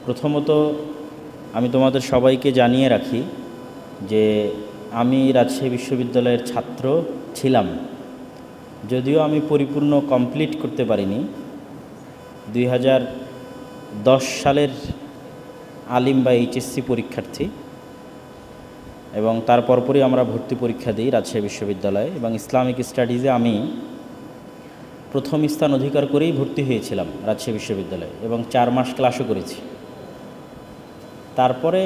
প্রথমত আমি তোমাদের সবাইকে জানিয়ে রাখি যে আমি রাজশাহী বিশ্ববিদ্যালয়ের ছাত্র ছিলাম, যদিও আমি পরিপূর্ণ কমপ্লিট করতে পারিনি। 2010 সালের আলিম বা এইচএসসি পরীক্ষার্থী, এবং তার পরপরই আমরা ভর্তি পরীক্ষা দিই রাজশাহী বিশ্ববিদ্যালয়ে, এবং ইসলামিক স্টাডিজে আমি প্রথম স্থান অধিকার করেই ভর্তি হয়েছিলাম রাজশাহী বিশ্ববিদ্যালয়ে, এবং 4 মাস ক্লাসও করেছি। তারপরে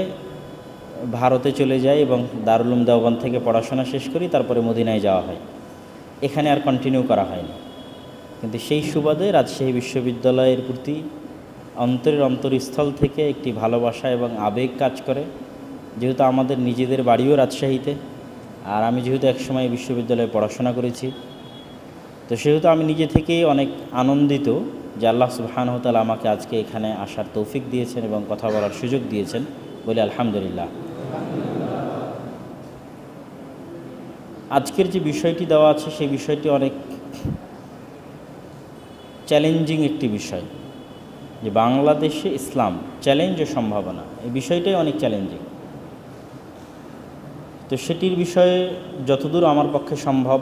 ভারতে চলে যাই এবং দারুল উলুম দেওবন্দ থেকে পড়াশোনা শেষ করি, তারপরে মদিনায় যাওয়া হয়। এখানে আর কন্টিনিউ করা হয়নি, কিন্তু সেই সুবাদে রাজশাহী বিশ্ববিদ্যালয়ের প্রতি অন্তরস্থল থেকে একটি ভালোবাসা এবং আবেগ কাজ করে। যেহেতু আমাদের নিজেদের বাড়িও রাজশাহীতে, আর আমি যেহেতু একসময় বিশ্ববিদ্যালয়ে পড়াশোনা করেছি, তো সেহেতু আমি নিজে থেকেই অনেক আনন্দিত যে আল্লাহ সুবহানাহু ওয়া তাআলা আমাকে আজকে এখানে আসার তৌফিক দিয়েছেন এবং কথা বলার সুযোগ দিয়েছেন, বলি আলহামদুলিল্লাহ। আজকের যে বিষয়টি দেওয়া আছে সেই বিষয়টি অনেক চ্যালেঞ্জিং একটি বিষয়, যে বাংলাদেশে ইসলাম চ্যালেঞ্জ ও সম্ভাবনা, এই বিষয়টাই অনেক চ্যালেঞ্জিং। তো সেটির বিষয়ে যতদূর আমার পক্ষে সম্ভব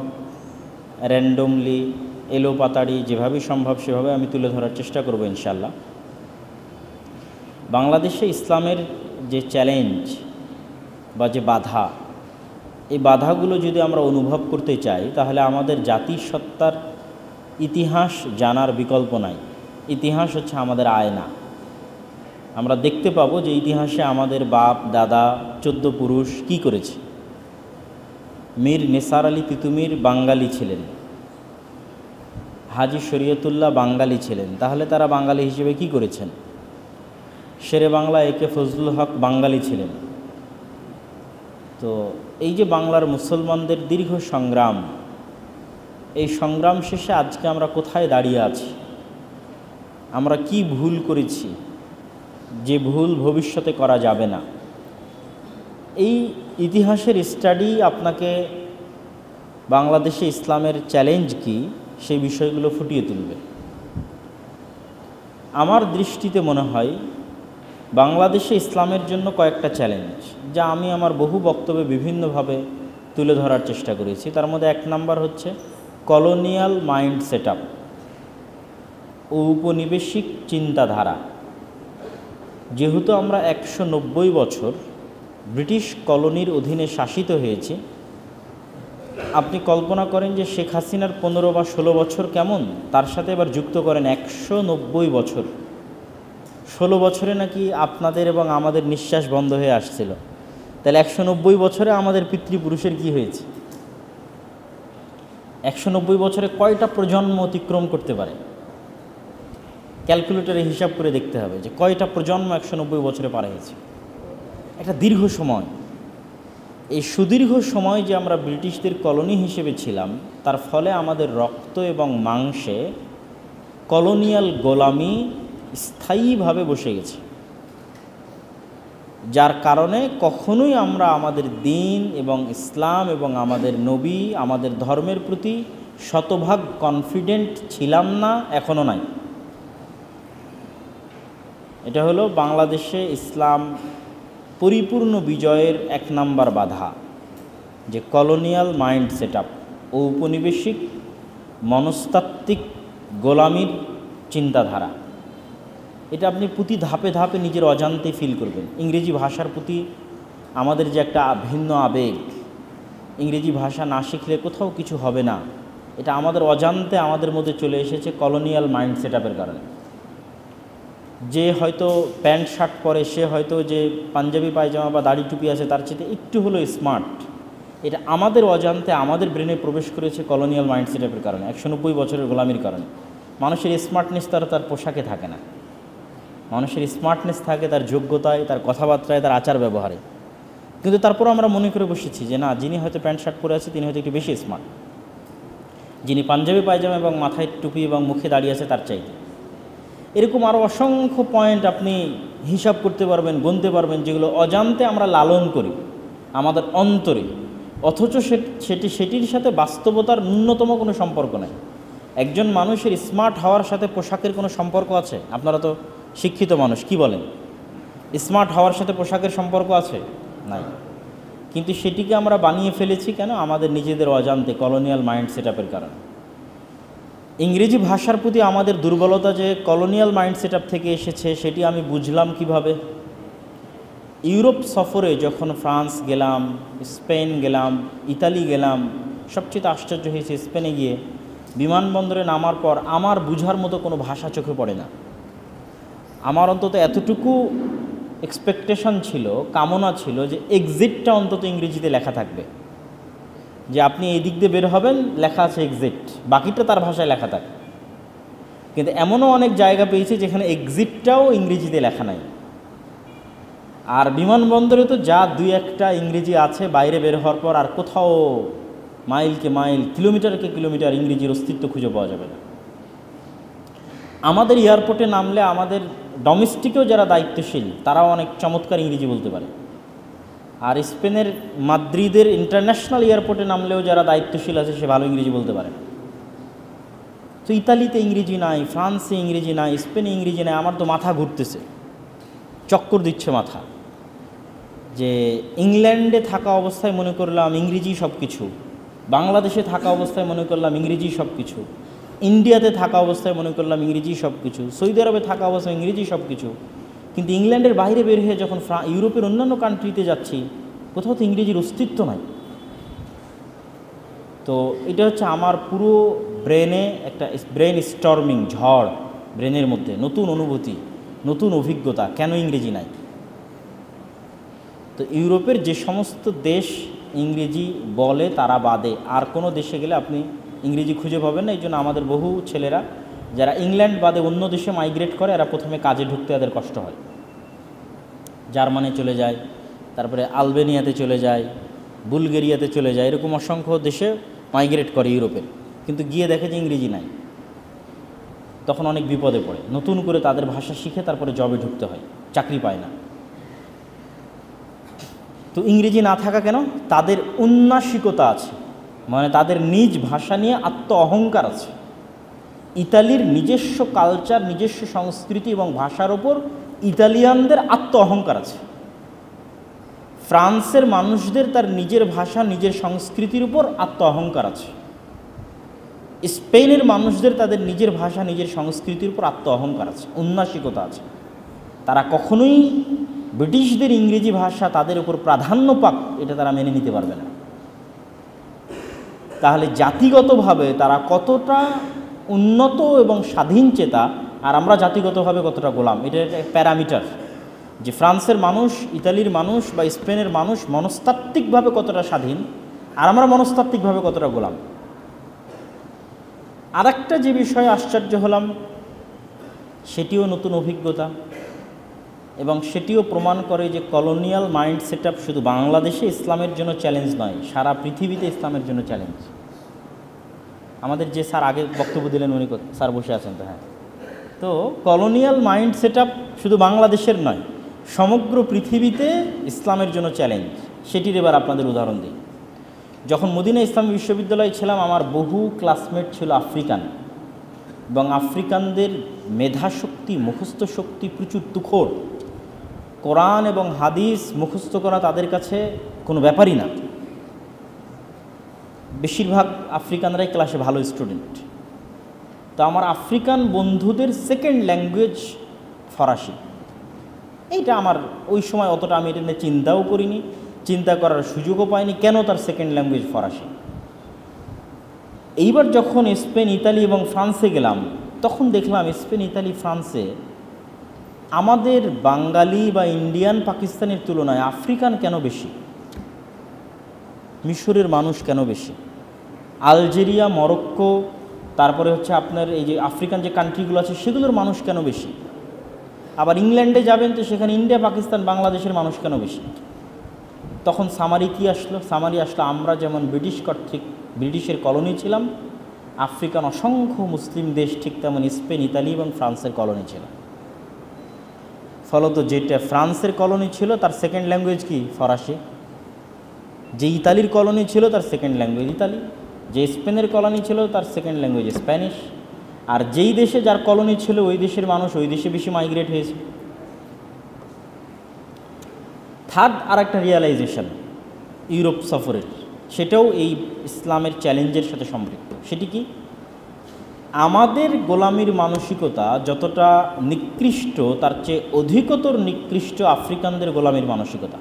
র্যান্ডমলি এলোপাতাড়ি যেভাবেই সম্ভব সেভাবে আমি তুলে ধরার চেষ্টা করব ইনশাআল্লাহ। বাংলাদেশে ইসলামের যে চ্যালেঞ্জ বা যে বাধা, এই বাধাগুলো যদি আমরা অনুভব করতে চাই তাহলে আমাদের জাতিসত্তার ইতিহাস জানার বিকল্প নাই। ইতিহাস হচ্ছে আমাদের আয়না। আমরা দেখতে পাবো যে ইতিহাসে আমাদের বাপ দাদা 14 পুরুষ কি করেছে। মীর নিসার আলী তিতুমির বাঙালি ছিলেন, হাজী শরীয়তুল্লাহ বাঙালি ছিলেন, তাহলে তারা বাঙালি হিসেবে কি করেছেন? শেরে বাংলা একে ফজলুল হক বাঙালি ছিলেন। তো এই যে বাংলার মুসলমানদের দীর্ঘ সংগ্রাম, এই সংগ্রাম শেষে আজকে আমরা কোথায় দাঁড়িয়ে আছি, আমরা কি ভুল করেছি যে ভুল ভবিষ্যতে করা যাবে না, এই ইতিহাসের স্টাডি আপনাকে বাংলাদেশে ইসলামের চ্যালেঞ্জ কি সেই বিষয়গুলো ফুটিয়ে তুলবে। আমার দৃষ্টিতে মনে হয় বাংলাদেশে ইসলামের জন্য কয়েকটা চ্যালেঞ্জ, যা আমি আমার বহু বক্তব্যে বিভিন্নভাবে তুলে ধরার চেষ্টা করেছি। তার মধ্যে 1 নাম্বার হচ্ছে কলোনিয়াল মাইন্ড সেটআপ, ঔপনিবেশিক চিন্তাধারা। যেহেতু আমরা 190 বছর ব্রিটিশ কলোনির অধীনে শাসিত হয়েছি, আপনি কল্পনা করেন যে শেখ হাসিনার 15 বা 16 বছর কেমন, তার সাথে এবার যুক্ত করেন 190 বছর। 16 বছরে নাকি আপনাদের এবং আমাদের নিঃশ্বাস বন্ধ হয়ে আসছিল, তাহলে 190 বছরে আমাদের পিতৃপুরুষের কি হয়েছে? 190 বছরে কয়টা প্রজন্ম অতিক্রম করতে পারে? ক্যালকুলেটরে হিসাব করে দেখতে হবে যে কয়টা প্রজন্ম 190 বছরে পার হয়েছে। একটা দীর্ঘ সময়। এই সুদীর্ঘ সময় যে আমরা ব্রিটিশদের কলোনি হিসেবে ছিলাম, তার ফলে আমাদের রক্ত এবং মাংসে কলোনিয়াল গোলামি স্থায়ীভাবে বসে গেছে, যার কারণে কখনোই আমরা আমাদের দিন এবং ইসলাম এবং আমাদের নবী, আমাদের ধর্মের প্রতি শতভাগ কনফিডেন্ট ছিলাম না, এখনও নাই। এটা হলো বাংলাদেশে ইসলাম পরিপূর্ণ বিজয়ের 1 নাম্বার বাধা, যে কলোনিয়াল মাইন্ড সেটআপ, ঔপনিবেশিক মনস্তাত্ত্বিক গোলামির চিন্তাধারা। এটা আপনি প্রতি ধাপে ধাপে নিজের অজান্তে ফিল করবেন। ইংরেজি ভাষার প্রতি আমাদের যে একটা ভিন্ন আবেগ, ইংরেজি ভাষা না শিখলে কোথাও কিছু হবে না, এটা আমাদের অজান্তে আমাদের মধ্যে চলে এসেছে কলোনিয়াল মাইন্ড সেটআপের কারণে। যে হয়তো প্যান্ট শার্ট পরে, সে হয়তো যে পাঞ্জাবি পায়জামা বা দাড়ি টুপি আছে তার চেয়ে একটু হলো স্মার্ট, এটা আমাদের অজান্তে আমাদের ব্রেনে প্রবেশ করেছে কলোনিয়াল মাইন্ড সেটআপের কারণে, 190 বছরের গোলামির কারণে। মানুষের স্মার্টনেস তার পোশাকে থাকে না, মানুষের স্মার্টনেস থাকে তার যোগ্যতায়, তার কথাবার্তায়, তার আচার ব্যবহারে। কিন্তু তারপর আমরা মনে করে বসেছি যে না, যিনি হয়তো প্যান্ট শার্ট পরে আছে তিনি হয়তো একটু বেশি স্মার্ট, যিনি পাঞ্জাবি পায়জামা এবং মাথায় টুপি এবং মুখে দাঁড়িয়ে আছে তার চাইতে। এরকম আরও অসংখ্য পয়েন্ট আপনি হিসাব করতে পারবেন, গুনতে পারবেন, যেগুলো অজান্তে আমরা লালন করি আমাদের অন্তরে, অথচ সেটির সাথে বাস্তবতার ন্যূনতম কোনো সম্পর্ক নেই। একজন মানুষের স্মার্ট হওয়ার সাথে পোশাকের কোনো সম্পর্ক আছে? আপনারা তো শিক্ষিত মানুষ, কি বলেন? স্মার্ট হওয়ার সাথে পোশাকের সম্পর্ক আছে? নাই। কিন্তু সেটিকে আমরা বানিয়ে ফেলেছি কেন? আমাদের নিজেদের অজান্তে, কলোনিয়াল মাইন্ড সেটআপের কারণে। ইংরেজি ভাষার প্রতি আমাদের দুর্বলতা যে কলোনিয়াল মাইন্ড সেটআপ থেকে এসেছে, সেটি আমি বুঝলাম কিভাবে? ইউরোপ সফরে যখন ফ্রান্স গেলাম, স্পেন গেলাম, ইতালি গেলাম, সবচেয়ে আশ্চর্য হয়েছে স্পেনে গিয়ে বিমানবন্দরে নামার পর আমার বুঝার মতো কোনো ভাষা চোখে পড়ে না। আমার অন্তত এতটুকু এক্সপেকটেশন ছিল, কামনা ছিল যে এক্সিটটা অন্তত ইংরেজিতে লেখা থাকবে, যে আপনি এই দিক দিয়ে বের হবেন, লেখা আছে এক্সিট, বাকিটা তার ভাষায় লেখা থাকে। কিন্তু এমনও অনেক জায়গা পেয়েছি যেখানে এক্সিটটাও ইংরেজিতে লেখা নাই। আর বিমানবন্দরে তো যা দুই একটা ইংরেজি আছে, বাইরে বের হওয়ার পর আর কোথাও মাইলকে মাইল, কিলোমিটারকে কিলোমিটার ইংরেজির অস্তিত্ব খুঁজে পাওয়া যাবে না। আমাদের এয়ারপোর্টে নামলে আমাদের ডোমেস্টিকেও যারা দায়িত্বশীল তারাও অনেক চমৎকার ইংরেজি বলতে পারে। আর স্পেনের মাদ্রিদের ইন্টারন্যাশনাল এয়ারপোর্টে নামলেও যারা দায়িত্বশীল আছে সে ভালো ইংরেজি বলতে পারে। তো ইতালিতে ইংরেজি নাই, ফ্রান্সে ইংরেজি নাই, স্পেনে ইংরেজি নাই। আমার তো মাথা ঘুরতেছে, চক্কর দিচ্ছে মাথা, যে ইংল্যান্ডে থাকা অবস্থায় মনে করলাম ইংরেজি সব কিছু, বাংলাদেশে থাকা অবস্থায় মনে করলাম ইংরেজি সব কিছু, ইন্ডিয়াতে থাকা অবস্থায় মনে করলাম ইংরেজি সব কিছু, সৌদি আরবে থাকা অবস্থায় ইংরেজি সব কিছু। কিন্তু ইংল্যান্ডের বাইরে বের হয়ে যখন ইউরোপের অন্যান্য কান্ট্রিতে যাচ্ছি, কোথাও তো ইংরেজির অস্তিত্ব নাই। তো এটা হচ্ছে আমার পুরো ব্রেনে একটা ব্রেন স্টর্মিং ঝড়, ব্রেনের মধ্যে নতুন অনুভূতি, নতুন অভিজ্ঞতা, কেন ইংরেজি নাই। তো ইউরোপের যে সমস্ত দেশ ইংরেজি বলে তারা বাদে আর কোনো দেশে গেলে আপনি ইংরেজি খুঁজে পাবেন না। এই জন্য আমাদের বহু ছেলেরা যারা ইংল্যান্ড বাদে অন্য দেশে মাইগ্রেট করে, এরা প্রথমে কাজে ঢুকতে এদের কষ্ট হয়। জার্মানি চলে যায়, তারপরে আলবেনিয়াতে চলে যায়, বুলগেরিয়াতে চলে যায়, এরকম অসংখ্য দেশে মাইগ্রেট করে ইউরোপের। কিন্তু গিয়ে দেখে যে ইংরেজি নাই, তখন অনেক বিপদে পড়ে। নতুন করে তাদের ভাষা শিখে তারপরে জবে ঢুকতে হয়, চাকরি পায় না। তো ইংরেজি না থাকা কেন? তাদের উন্নাসিকতা আছে, মানে তাদের নিজ ভাষা নিয়ে আত্ম অহংকার আছে। ইতালির নিজস্ব কালচার, নিজস্ব সংস্কৃতি এবং ভাষার ওপর ইতালিয়ানদের আত্ম অহংকার আছে। ফ্রান্সের মানুষদের তার নিজের ভাষা, নিজের সংস্কৃতির উপর আত্ম অহংকার আছে। স্পেনের মানুষদের তাদের নিজের ভাষা, নিজের সংস্কৃতির উপর আত্ম অহংকার আছে, উন্নাসিকতা আছে। তারা কখনোই ব্রিটিশদের ইংরেজি ভাষা তাদের উপর প্রাধান্য পাক, এটা তারা মেনে নিতে পারবে না। তাহলে জাতিগতভাবে তারা কতটা উন্নত এবং স্বাধীন চেতা, আর আমরা জাতিগতভাবে কতটা গোলাম, এটা একটা প্যারামিটার। যে ফ্রান্সের মানুষ, ইতালির মানুষ বা স্পেনের মানুষ মনস্তাত্ত্বিকভাবে কতটা স্বাধীন, আর আমরা মনস্তাত্ত্বিকভাবে কতটা গোলাম। আর একটা যে বিষয়ে আশ্চর্য হলাম, সেটিও নতুন অভিজ্ঞতা, এবং সেটিও প্রমাণ করে যে কলোনিয়াল মাইন্ড সেটআপ শুধু বাংলাদেশে ইসলামের জন্য চ্যালেঞ্জ নয়, সারা পৃথিবীতে ইসলামের জন্য চ্যালেঞ্জ। আমাদের যে স্যার আগে বক্তব্য দিলেন, উনি স্যার বসে আছেন তো, হ্যাঁ। তো কলোনিয়াল মাইন্ড সেটআপ শুধু বাংলাদেশের নয়, সমগ্র পৃথিবীতে ইসলামের জন্য চ্যালেঞ্জ। সেটির এবার আপনাদের উদাহরণ দিই। যখন মদিনা ইসলামী বিশ্ববিদ্যালয়ে ছিলাম, আমার বহু ক্লাসমেট ছিল আফ্রিকান, এবং আফ্রিকানদের মেধাশক্তি, মুখস্থ শক্তি প্রচুর তুখোর। কোরআন এবং হাদিস মুখস্থ করা তাদের কাছে কোনো ব্যাপারই না। বেশিরভাগ আফ্রিকানরাই ক্লাসে ভালো স্টুডেন্ট। তো আমার আফ্রিকান বন্ধুদের সেকেন্ড ল্যাঙ্গুয়েজ ফরাসি। এইটা আমার ওই সময় অতটা আমি এটা নিয়ে চিন্তাও করিনি, চিন্তা করার সুযোগও পাইনি কেন তার সেকেন্ড ল্যাঙ্গুয়েজ ফরাসি। এইবার যখন স্পেন, ইতালি এবং ফ্রান্সে গেলাম, তখন দেখলাম স্পেন, ইতালি, ফ্রান্সে আমাদের বাঙালি বা ইন্ডিয়ান, পাকিস্তানের তুলনায় আফ্রিকান কেন বেশি, মিশরের মানুষ কেন বেশি, আলজেরিয়া, মরক্কো, তারপরে হচ্ছে আপনার এই যে আফ্রিকান যে কান্ট্রিগুলো আছে সেগুলোর মানুষ কেন বেশি। আবার ইংল্যান্ডে যাবেন তো সেখানে ইন্ডিয়া, পাকিস্তান, বাংলাদেশের মানুষ কেন বেশি। তখন সামারি কি আসলো? সামারি আসলো আমরা যেমন ব্রিটিশ কর্তৃক ব্রিটিশের কলোনি ছিলাম, আফ্রিকান অসংখ্য মুসলিম দেশ ঠিক তেমন স্পেন, ইতালি এবং ফ্রান্সের কলোনি ছিল। ফলত যেটা ফ্রান্সের কলোনি ছিল তার সেকেন্ড ল্যাঙ্গুয়েজ কি? ফরাসি। যে ইতালির কলোনি ছিল তার সেকেন্ড ল্যাঙ্গুয়েজ ইতালি, যে স্পেনের কলোনি ছিল তার সেকেন্ড ল্যাঙ্গুয়েজ স্প্যানিশ। আর যেই দেশে যার কলোনি ছিল ওই দেশের মানুষ ওই দেশে বেশি মাইগ্রেট হয়েছে। থার্ড আর একটা রিয়ালাইজেশন ইউরোপ সফরের, সেটাও এই ইসলামের চ্যালেঞ্জের সাথে সম্পৃক্ত। সেটি কি? আমাদের গোলামির মানসিকতা যতটা নিকৃষ্ট, তার চেয়ে অধিকতর নিকৃষ্ট আফ্রিকানদের গোলামির মানসিকতা।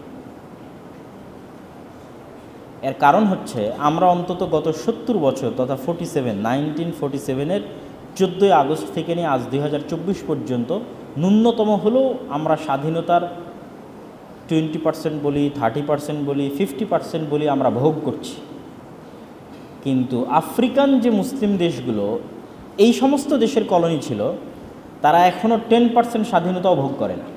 এর কারণ হচ্ছে আমরা অন্তত গত 70 বছর তথা 1947-এর 14ই আগস্ট থেকে নিয়ে আজ 2024 পর্যন্ত ন্যূনতম হলেও আমরা স্বাধীনতার 20% বলি, 30% বলি, 50% বলি আমরা ভোগ করছি। কিন্তু আফ্রিকান যে মুসলিম দেশগুলো এই সমস্ত দেশের কলোনি ছিল, তারা এখনও 10% স্বাধীনতাও ভোগ করে না।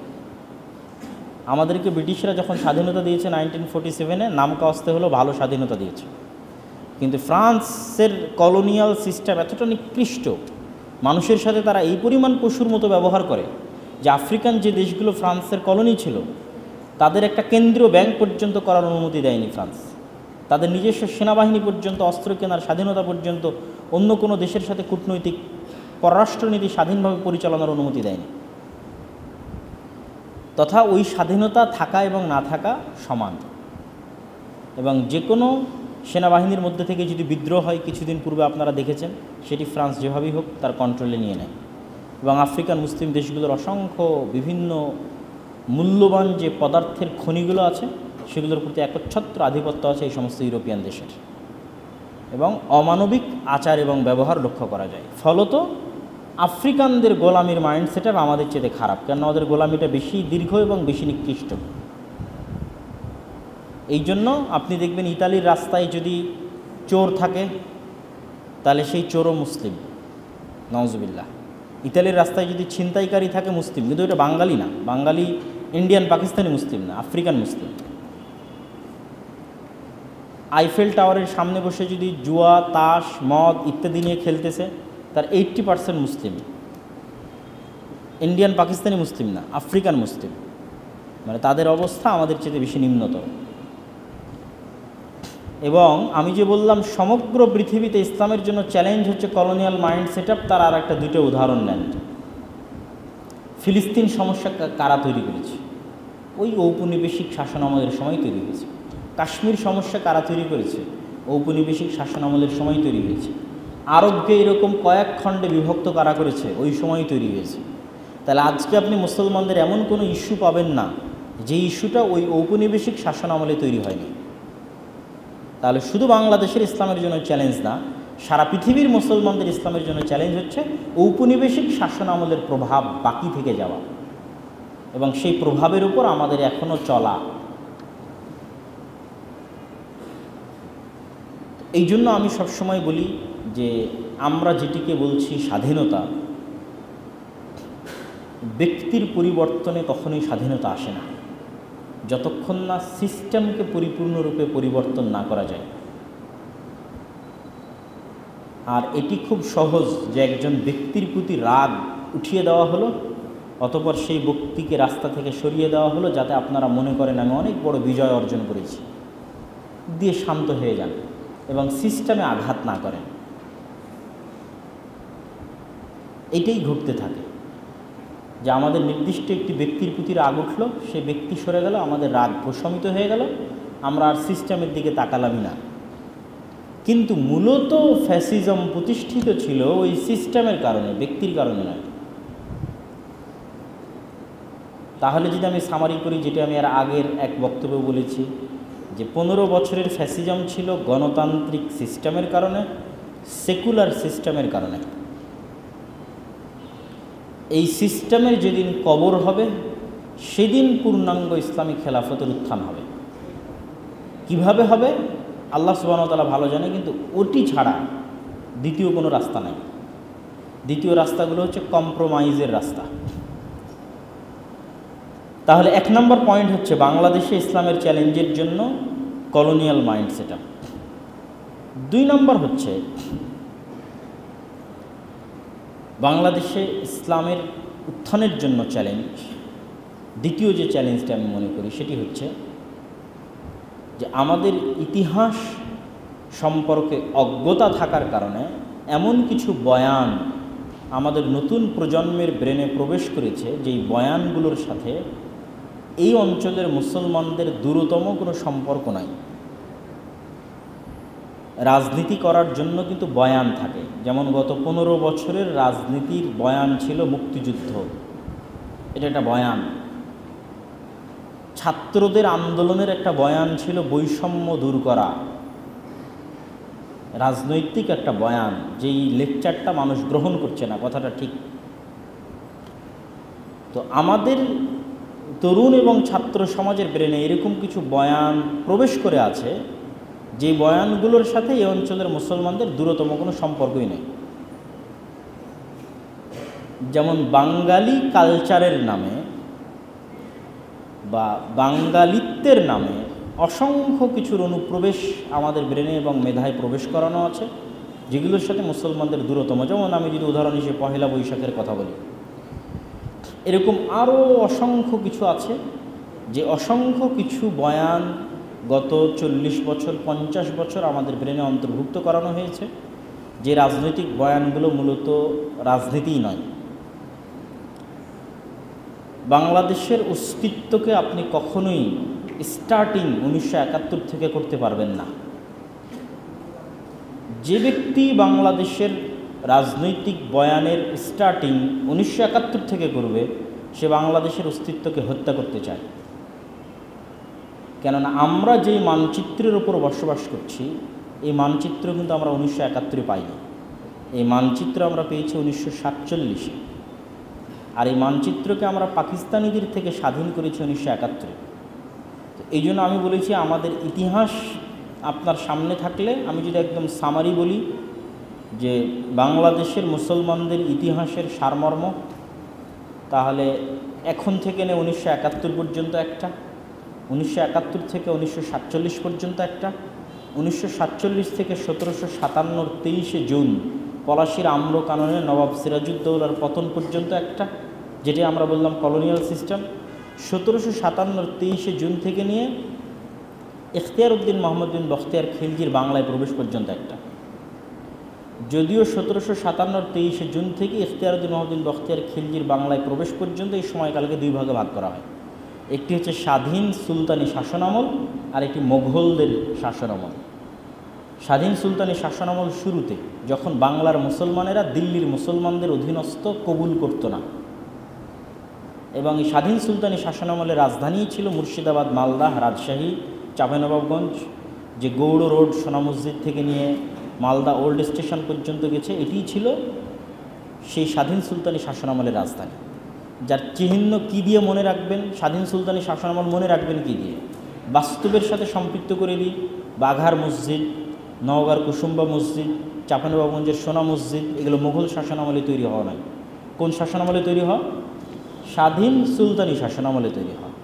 আমাদেরকে ব্রিটিশরা যখন স্বাধীনতা দিয়েছে 1947-এ, নাম কাস্তে হলো ভালো স্বাধীনতা দিয়েছে, কিন্তু ফ্রান্সের কলোনিয়াল সিস্টেম এতটা নিকৃষ্ট, মানুষের সাথে তারা এই পরিমাণ পশুর মতো ব্যবহার করে যে আফ্রিকান যে দেশগুলো ফ্রান্সের কলোনি ছিল, তাদের একটা কেন্দ্রীয় ব্যাংক পর্যন্ত করার অনুমতি দেয়নি ফ্রান্স। তাদের নিজস্ব সেনাবাহিনী পর্যন্ত, অস্ত্র কেনার স্বাধীনতা পর্যন্ত, অন্য কোনো দেশের সাথে কূটনৈতিক পররাষ্ট্রনীতি স্বাধীনভাবে পরিচালনার অনুমতি দেয়নি। তথা ওই স্বাধীনতা থাকা এবং না থাকা সমান। এবং যে কোনো সেনাবাহিনীর মধ্যে থেকে যদি বিদ্রোহ হয়, কিছুদিন পূর্বে আপনারা দেখেছেন, সেটি ফ্রান্স যেভাবেই হোক তার কন্ট্রোলে নিয়ে নেয়। এবং আফ্রিকান মুসলিম দেশগুলোর অসংখ্য বিভিন্ন মূল্যবান যে পদার্থের খনিগুলো আছে, সেগুলোর প্রতি একচ্ছত্র আধিপত্য আছে এই সমস্ত ইউরোপিয়ান দেশের, এবং অমানবিক আচার এবং ব্যবহার লক্ষ্য করা যায়। ফলত আফ্রিকানদের গোলামির মাইন্ড সেটআপ আমাদের চেয়ে খারাপ, কেন ওদের গোলামিটা বেশি দীর্ঘ এবং বেশি নিকৃষ্ট। এই জন্য আপনি দেখবেন ইতালির রাস্তায় যদি চোর থাকে, তাহলে সেই চোরও মুসলিম, নাউজুবিল্লাহ। ইতালির রাস্তায় যদি ছিনতাইকারী থাকে, মুসলিম, কিন্তু এটা বাঙালি না, বাঙালি ইন্ডিয়ান পাকিস্তানি মুসলিম না, আফ্রিকান মুসলিম। আইফেল টাওয়ারের সামনে বসে যদি জুয়া, তাস, মদ ইত্যাদি নিয়ে খেলতেছে, তার 80% মুসলিম, ইন্ডিয়ান পাকিস্তানি মুসলিম না, আফ্রিকান মুসলিম। মানে তাদের অবস্থা আমাদের চেয়ে বেশি নিম্নতর। এবং আমি যে বললাম সমগ্র পৃথিবীতে ইসলামের জন্য চ্যালেঞ্জ হচ্ছে কলোনিয়াল মাইন্ড সেটআপ, তার আর একটা দুটো উদাহরণ নেন। ফিলিস্তিন সমস্যা কারা তৈরি করেছে? ওই ঔপনিবেশিক শাসন আমলের সময় তৈরি হয়েছে। কাশ্মীর সমস্যা কারা তৈরি করেছে? ঔপনিবেশিক শাসন আমলের সময় তৈরি হয়েছে। আরবকে এরকম কয়েক খণ্ডে বিভক্ত কারা করেছে? ওই সময় তৈরি হয়েছে। তাহলে আজকে আপনি মুসলমানদের এমন কোনো ইস্যু পাবেন না যে ইস্যুটা ওই ঔপনিবেশিক শাসন আমলে তৈরি হয়নি। তাহলে শুধু বাংলাদেশের ইসলামের জন্য চ্যালেঞ্জ না, সারা পৃথিবীর মুসলমানদের ইসলামের জন্য চ্যালেঞ্জ হচ্ছে ঔপনিবেশিক শাসন আমলের প্রভাব বাকি থেকে যাওয়া এবং সেই প্রভাবের উপর আমাদের এখনও চলা। এই জন্য আমি সবসময় বলি যে আমরা যেটিকে বলছি স্বাধীনতা, ব্যক্তির পরিবর্তনে কখনোই স্বাধীনতা আসে না, যতক্ষণ না সিস্টেমকে পরিপূর্ণরূপে পরিবর্তন না করা যায়। আর এটি খুব সহজ যে একজন ব্যক্তির প্রতি রাগ উঠিয়ে দেওয়া হলো, অতঃপর সেই ব্যক্তিকে রাস্তা থেকে সরিয়ে দেওয়া হলো, যাতে আপনারা মনে করেন আমি অনেক বড় বিজয় অর্জন করেছি, দিয়ে শান্ত হয়ে যান এবং সিস্টেমে আঘাত না করেন। এটাই ঘটতে থাকে যে আমাদের নির্দিষ্ট একটি ব্যক্তির প্রতি রাগ উঠলো, সে ব্যক্তি সরে গেল, আমাদের রাগ প্রশমিত হয়ে গেল, আমরা আর সিস্টেমের দিকে তাকালামই না। কিন্তু মূলত ফ্যাসিজম প্রতিষ্ঠিত ছিল ওই সিস্টেমের কারণে, ব্যক্তির কারণে নয়। তাহলে যদি আমি সামারি করি, যেটা আমি আর আগের এক বক্তব্যে বলেছি, যে 15 বছরের ফ্যাসিজম ছিল গণতান্ত্রিক সিস্টেমের কারণে, সেকুলার সিস্টেমের কারণে। এই সিস্টেমের যেদিন কবর হবে, সেদিন পূর্ণাঙ্গ ইসলামী খেলাফতের উত্থান হবে। কিভাবে হবে আল্লাহ সুবহানাহু ওয়া তাআলা ভালো জানে, কিন্তু ওটি ছাড়া দ্বিতীয় কোনো রাস্তা নাই। দ্বিতীয় রাস্তাগুলো হচ্ছে কম্প্রোমাইজের রাস্তা। তাহলে 1 নম্বর পয়েন্ট হচ্ছে বাংলাদেশে ইসলামের চ্যালেঞ্জের জন্য কলোনিয়াল মাইন্ড সেটআপ। 2 নম্বর হচ্ছে বাংলাদেশে ইসলামের উত্থানের জন্য চ্যালেঞ্জ। দ্বিতীয় যে চ্যালেঞ্জটা আমি মনে করি সেটি হচ্ছে যে আমাদের ইতিহাস সম্পর্কে অজ্ঞতা থাকার কারণে এমন কিছু বয়ান আমাদের নতুন প্রজন্মের ব্রেনে প্রবেশ করেছে, যেই বয়ানগুলোর সাথে এই অঞ্চলের মুসলমানদের দূরতম কোনো সম্পর্ক নাই। রাজনীতি করার জন্য কিন্তু বয়ান থাকে, যেমন গত 15 বছরের রাজনীতির বয়ান ছিল মুক্তিযুদ্ধ, এটা একটা বয়ান। ছাত্রদের আন্দোলনের একটা বয়ান ছিল বৈষম্য দূর করা, রাজনৈতিক একটা বয়ান, যেই লেকচারটা মানুষ গ্রহণ করছে না, কথাটা ঠিক। তো আমাদের তরুণ এবং ছাত্র সমাজের ব্রেনে এরকম কিছু বয়ান প্রবেশ করে আছে, যে বয়ানগুলোর সাথে এই অঞ্চলের মুসলমানদের দূরতম কোনো সম্পর্কই নেই। যেমন বাঙালি কালচারের নামে বা বাঙালিত্বের নামে অসংখ্য কিছুর অনুপ্রবেশ আমাদের ব্রেনে এবং মেধায় প্রবেশ করানো আছে, যেগুলোর সাথে মুসলমানদের দূরতম। যেমন আমি যদি উদাহরণ হিসেবে পহেলা বৈশাখের কথা বলি, এরকম আরও অসংখ্য কিছু আছে, যে অসংখ্য কিছু বয়ান গত 40 বছর 50 বছর আমাদের ব্রেনে অন্তর্ভুক্ত করানো হয়েছে, যে রাজনৈতিক বয়ানগুলো মূলত রাজনীতিই নয়। বাংলাদেশের অস্তিত্বকে আপনি কখনোই স্টার্টিং 1971 থেকে করতে পারবেন না। যে ব্যক্তি বাংলাদেশের রাজনৈতিক বয়ানের স্টার্টিং 1971 থেকে করবে, সে বাংলাদেশের অস্তিত্বকে হত্যা করতে চায়। কেননা আমরা যেই মানচিত্রের উপর বসবাস করছি, এই মানচিত্র কিন্তু আমরা 1971 পাইনি। এই মানচিত্র আমরা পেয়েছি 1947-এ, আর এই মানচিত্রকে আমরা পাকিস্তানিদের থেকে স্বাধীন করেছি 1971-এ। তো এই জন্য আমি বলেছি, আমাদের ইতিহাস আপনার সামনে থাকলে, আমি যদি একদম সামারি বলি যে বাংলাদেশের মুসলমানদের ইতিহাসের সারমর্ম, তাহলে এখন থেকে 1971 পর্যন্ত একটা, 1971 থেকে 1947 পর্যন্ত একটা, 1947 থেকে 1757 23শে জুন পলাশির আম্র কাননে নবাব সিরাজউদ্দৌলার পতন পর্যন্ত একটা, যেটি আমরা বললাম কলোনিয়াল সিস্টেম। 1757 23শে জুন থেকে নিয়ে ইখতিয়ার উদ্দিন মোহাম্মদ বিন বখতিয়ার খিলজির বাংলায় প্রবেশ পর্যন্ত একটা। যদিও 1757 23শে জুন থেকে ইখতিয়ার উদ্দিন মোহাম্মদ বিন বখতিয়ার খিলজির বাংলায় প্রবেশ পর্যন্ত এই সময়কালকে দুই ভাগে ভাগ করা হয়। একটি হচ্ছে স্বাধীন সুলতানি শাসনামল, আর একটি মোগলদের শাসনামল। স্বাধীন সুলতানি শাসনামল শুরুতে, যখন বাংলার মুসলমানেরা দিল্লির মুসলমানদের অধীনস্থ কবুল করত না, এবং এই স্বাধীন সুলতানি শাসনামলের রাজধানী ছিল মুর্শিদাবাদ, মালদা, রাজশাহী, চাঁপাইনবাবগঞ্জ। যে গৌড় রোড সোনা মসজিদ থেকে নিয়ে মালদা ওল্ড স্টেশন পর্যন্ত গেছে, এটিই ছিল সেই স্বাধীন সুলতানি শাসনামলের রাজধানী। যার চিহ্ন কী দিয়ে মনে রাখবেন? স্বাধীন সুলতানি শাসনামল মনে রাখবেন কী দিয়ে? বাস্তবের সাথে সম্পৃক্ত করে দিই। বাঘার মসজিদ, নওগাঁর কুসুম্বা মসজিদ, চাঁপাইনবাবগঞ্জের সোনা মসজিদ, এগুলো মুঘল শাসনামলে তৈরি হওয়া নয়। কোন শাসনামলে তৈরি হয়? স্বাধীন সুলতানি শাসনামলে তৈরি হয়।